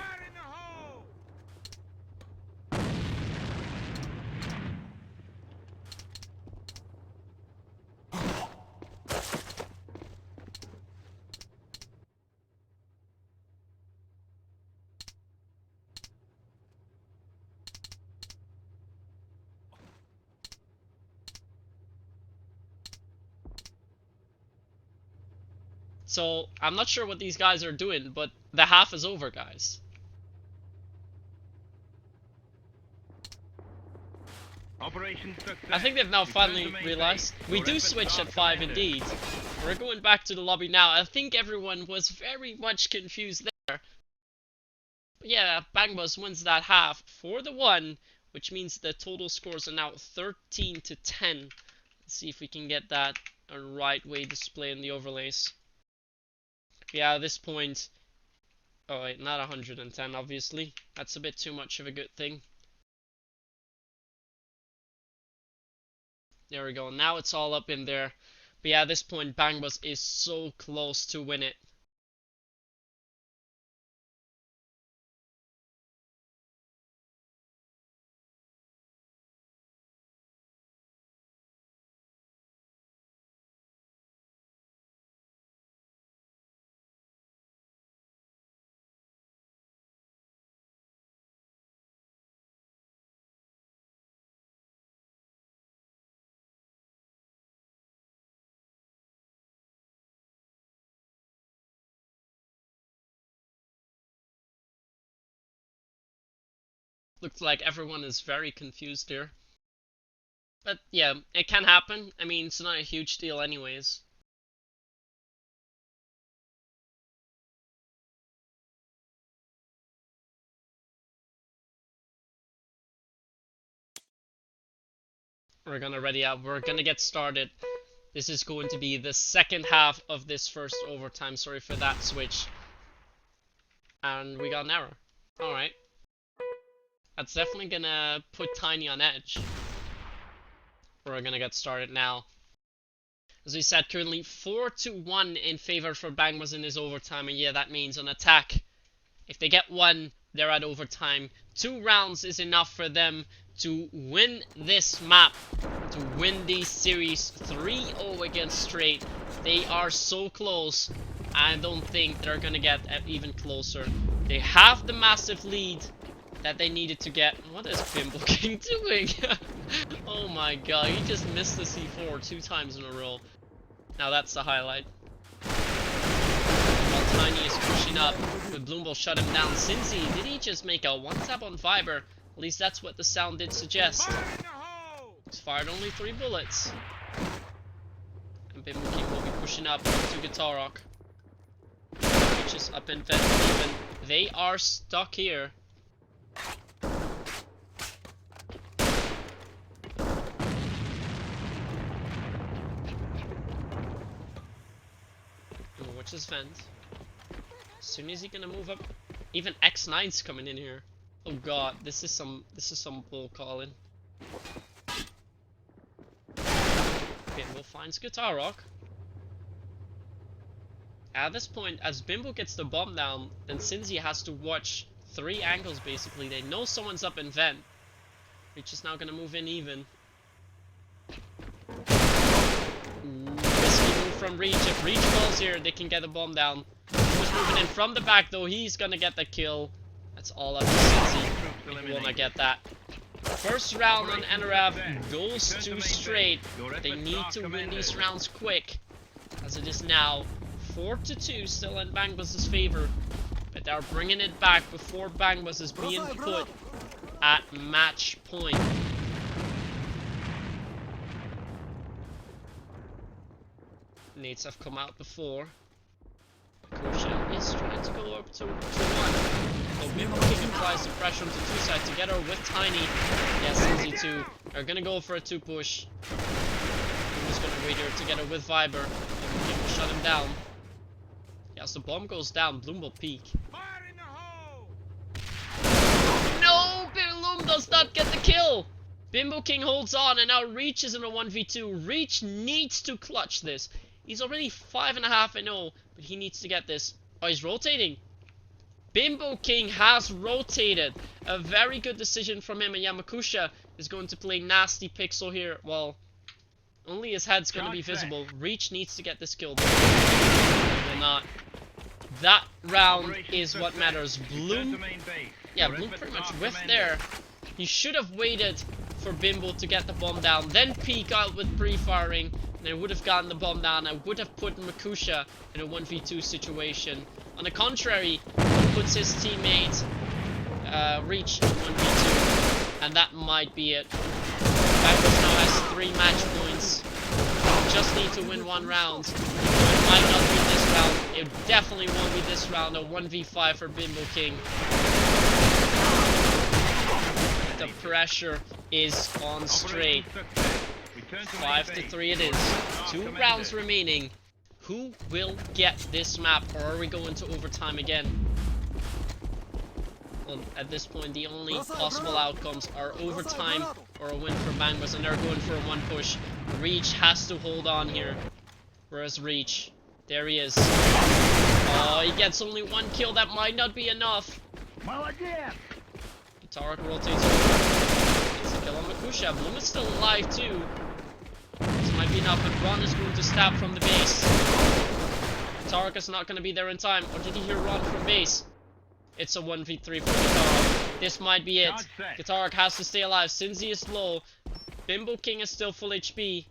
So, I'm not sure what these guys are doing, but the half is over, guys. I think they've now finally realized. We do switch at 5 indeed. We're going back to the lobby now. I think everyone was very much confused there. But yeah, Bangbus wins that half 4-1, which means the total scores are now 13-10. Let's see if we can get that a right way displayed in the overlays. Yeah, at this point, oh wait, not 110 obviously. That's a bit too much of a good thing. There we go, now it's all up in there. But yeah, at this point, Bangbus is so close to win it. Looks like everyone is very confused here. But yeah, it can happen. I mean, it's not a huge deal anyways. We're gonna ready up. We're gonna get started. This is going to be the second half of this first overtime. Sorry for that switch. And we got an error. Alright. That's definitely gonna put Tiny on edge. We're gonna get started now. As we said, currently 4-1 in favor for Bangbus in this overtime. And yeah, that means on attack. If they get 1, they're at overtime. 2 rounds is enough for them to win this map, to win this series 3-0 against Str8. They are so close. I don't think they're gonna get even closer. They have the massive lead that they needed to get. What is Bimbo King doing? Oh my god, he just missed the C4 2 times in a row. Now that's the highlight. While Tiny is pushing up, but Bloom will shut him down. Cincy, did he just make a 1-tap on Viber? At least that's what the sound did suggest. He's fired only 3 bullets. And Bimbo King will be pushing up to Guitar Rock. Which is up in vent even. They are stuck here. Watch his vent. As soon as he's gonna move up. Even X9's coming in here. Oh god, this is some bull calling. Bimbo finds Guitar Rock. At this point, as Bimbo gets the bomb down, then Cinzy has to watch 3 angles basically. They know someone's up in vent. Reach is now gonna move in even. Ooh, risky move from Reach. If Reach falls here, they can get the bomb down. He's moving in from the back though. He's gonna get the kill. That's all up to Cinzy. He will not get that. First round on NRF goes to Str8. They need to win these rounds quick, as it is now 4-2 still in Bangbus' favor. But they're bringing it back before Bangbus is being put at match point. Nades have come out before. Kosha is trying to go up to 1. So Bimbo King applies the pressure onto 2 sides together with Tiny. Yes, Cinzy 2 are gonna go for a 2 push. I'm just gonna wait here together with Viber. Bimbo King will shut him down. Yes, the bomb goes down. Bloom will peek. Fire in the hole! No! Bloom does not get the kill! Bimbo King holds on, and now Reach is in a 1v2. Reach needs to clutch this. He's already 5.5-0, but he needs to get this. Oh, he's rotating. Bimbo King has rotated. A very good decision from him, and Yamakusha is going to play nasty pixel here. Well, only his head's going to be visible. Reach needs to get this kill. He will not. That round is what matters. Bloom, yeah, Bloom pretty much whiffed there. He should have waited for Bimbo to get the bomb down, then peek out with pre-firing, and I would have gotten the bomb down. I would have put Makusha in a 1v2 situation. On the contrary, he puts his teammate Reach in 1v2, and that might be it. Bangbus now has 3 match points. Just need to win 1 round. It might not be this round. It definitely won't be this round. A 1v5 for Bimbo King. The pressure is on Str8. 5-3 it is. 2 rounds remaining. Who will get this map, or are we going to overtime again? Well, at this point, the only possible outcomes are overtime or a win for Bangbus, and they're going for a 1 push. Reach has to hold on here. Where's Reach? There he is. Oh, he gets only 1 kill. That might not be enough. Tarek rotates over. Gets a kill on Makusha. Bloom is still alive too. This might be enough, but Ron is going to stab from the base. Tarek is not going to be there in time. Or did he hear Ron from base? It's a 1v3 for Guitarok. This might be it. Guitarok has to stay alive. Cinzy is low. Bimbo King is still full HP.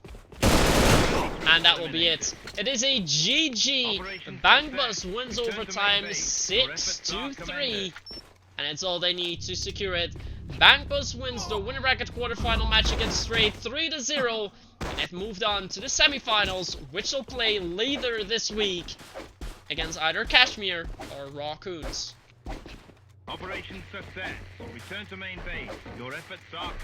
And that will be it. It is a GG. Bangbus wins overtime 6-3. And it's all they need to secure it. Bangbus wins the winner bracket quarterfinal match against Str8 3-0. And they've moved on to the semifinals, which will play later this week against either Kashmir or Raccoons. Operation success. Return to main base. Your efforts are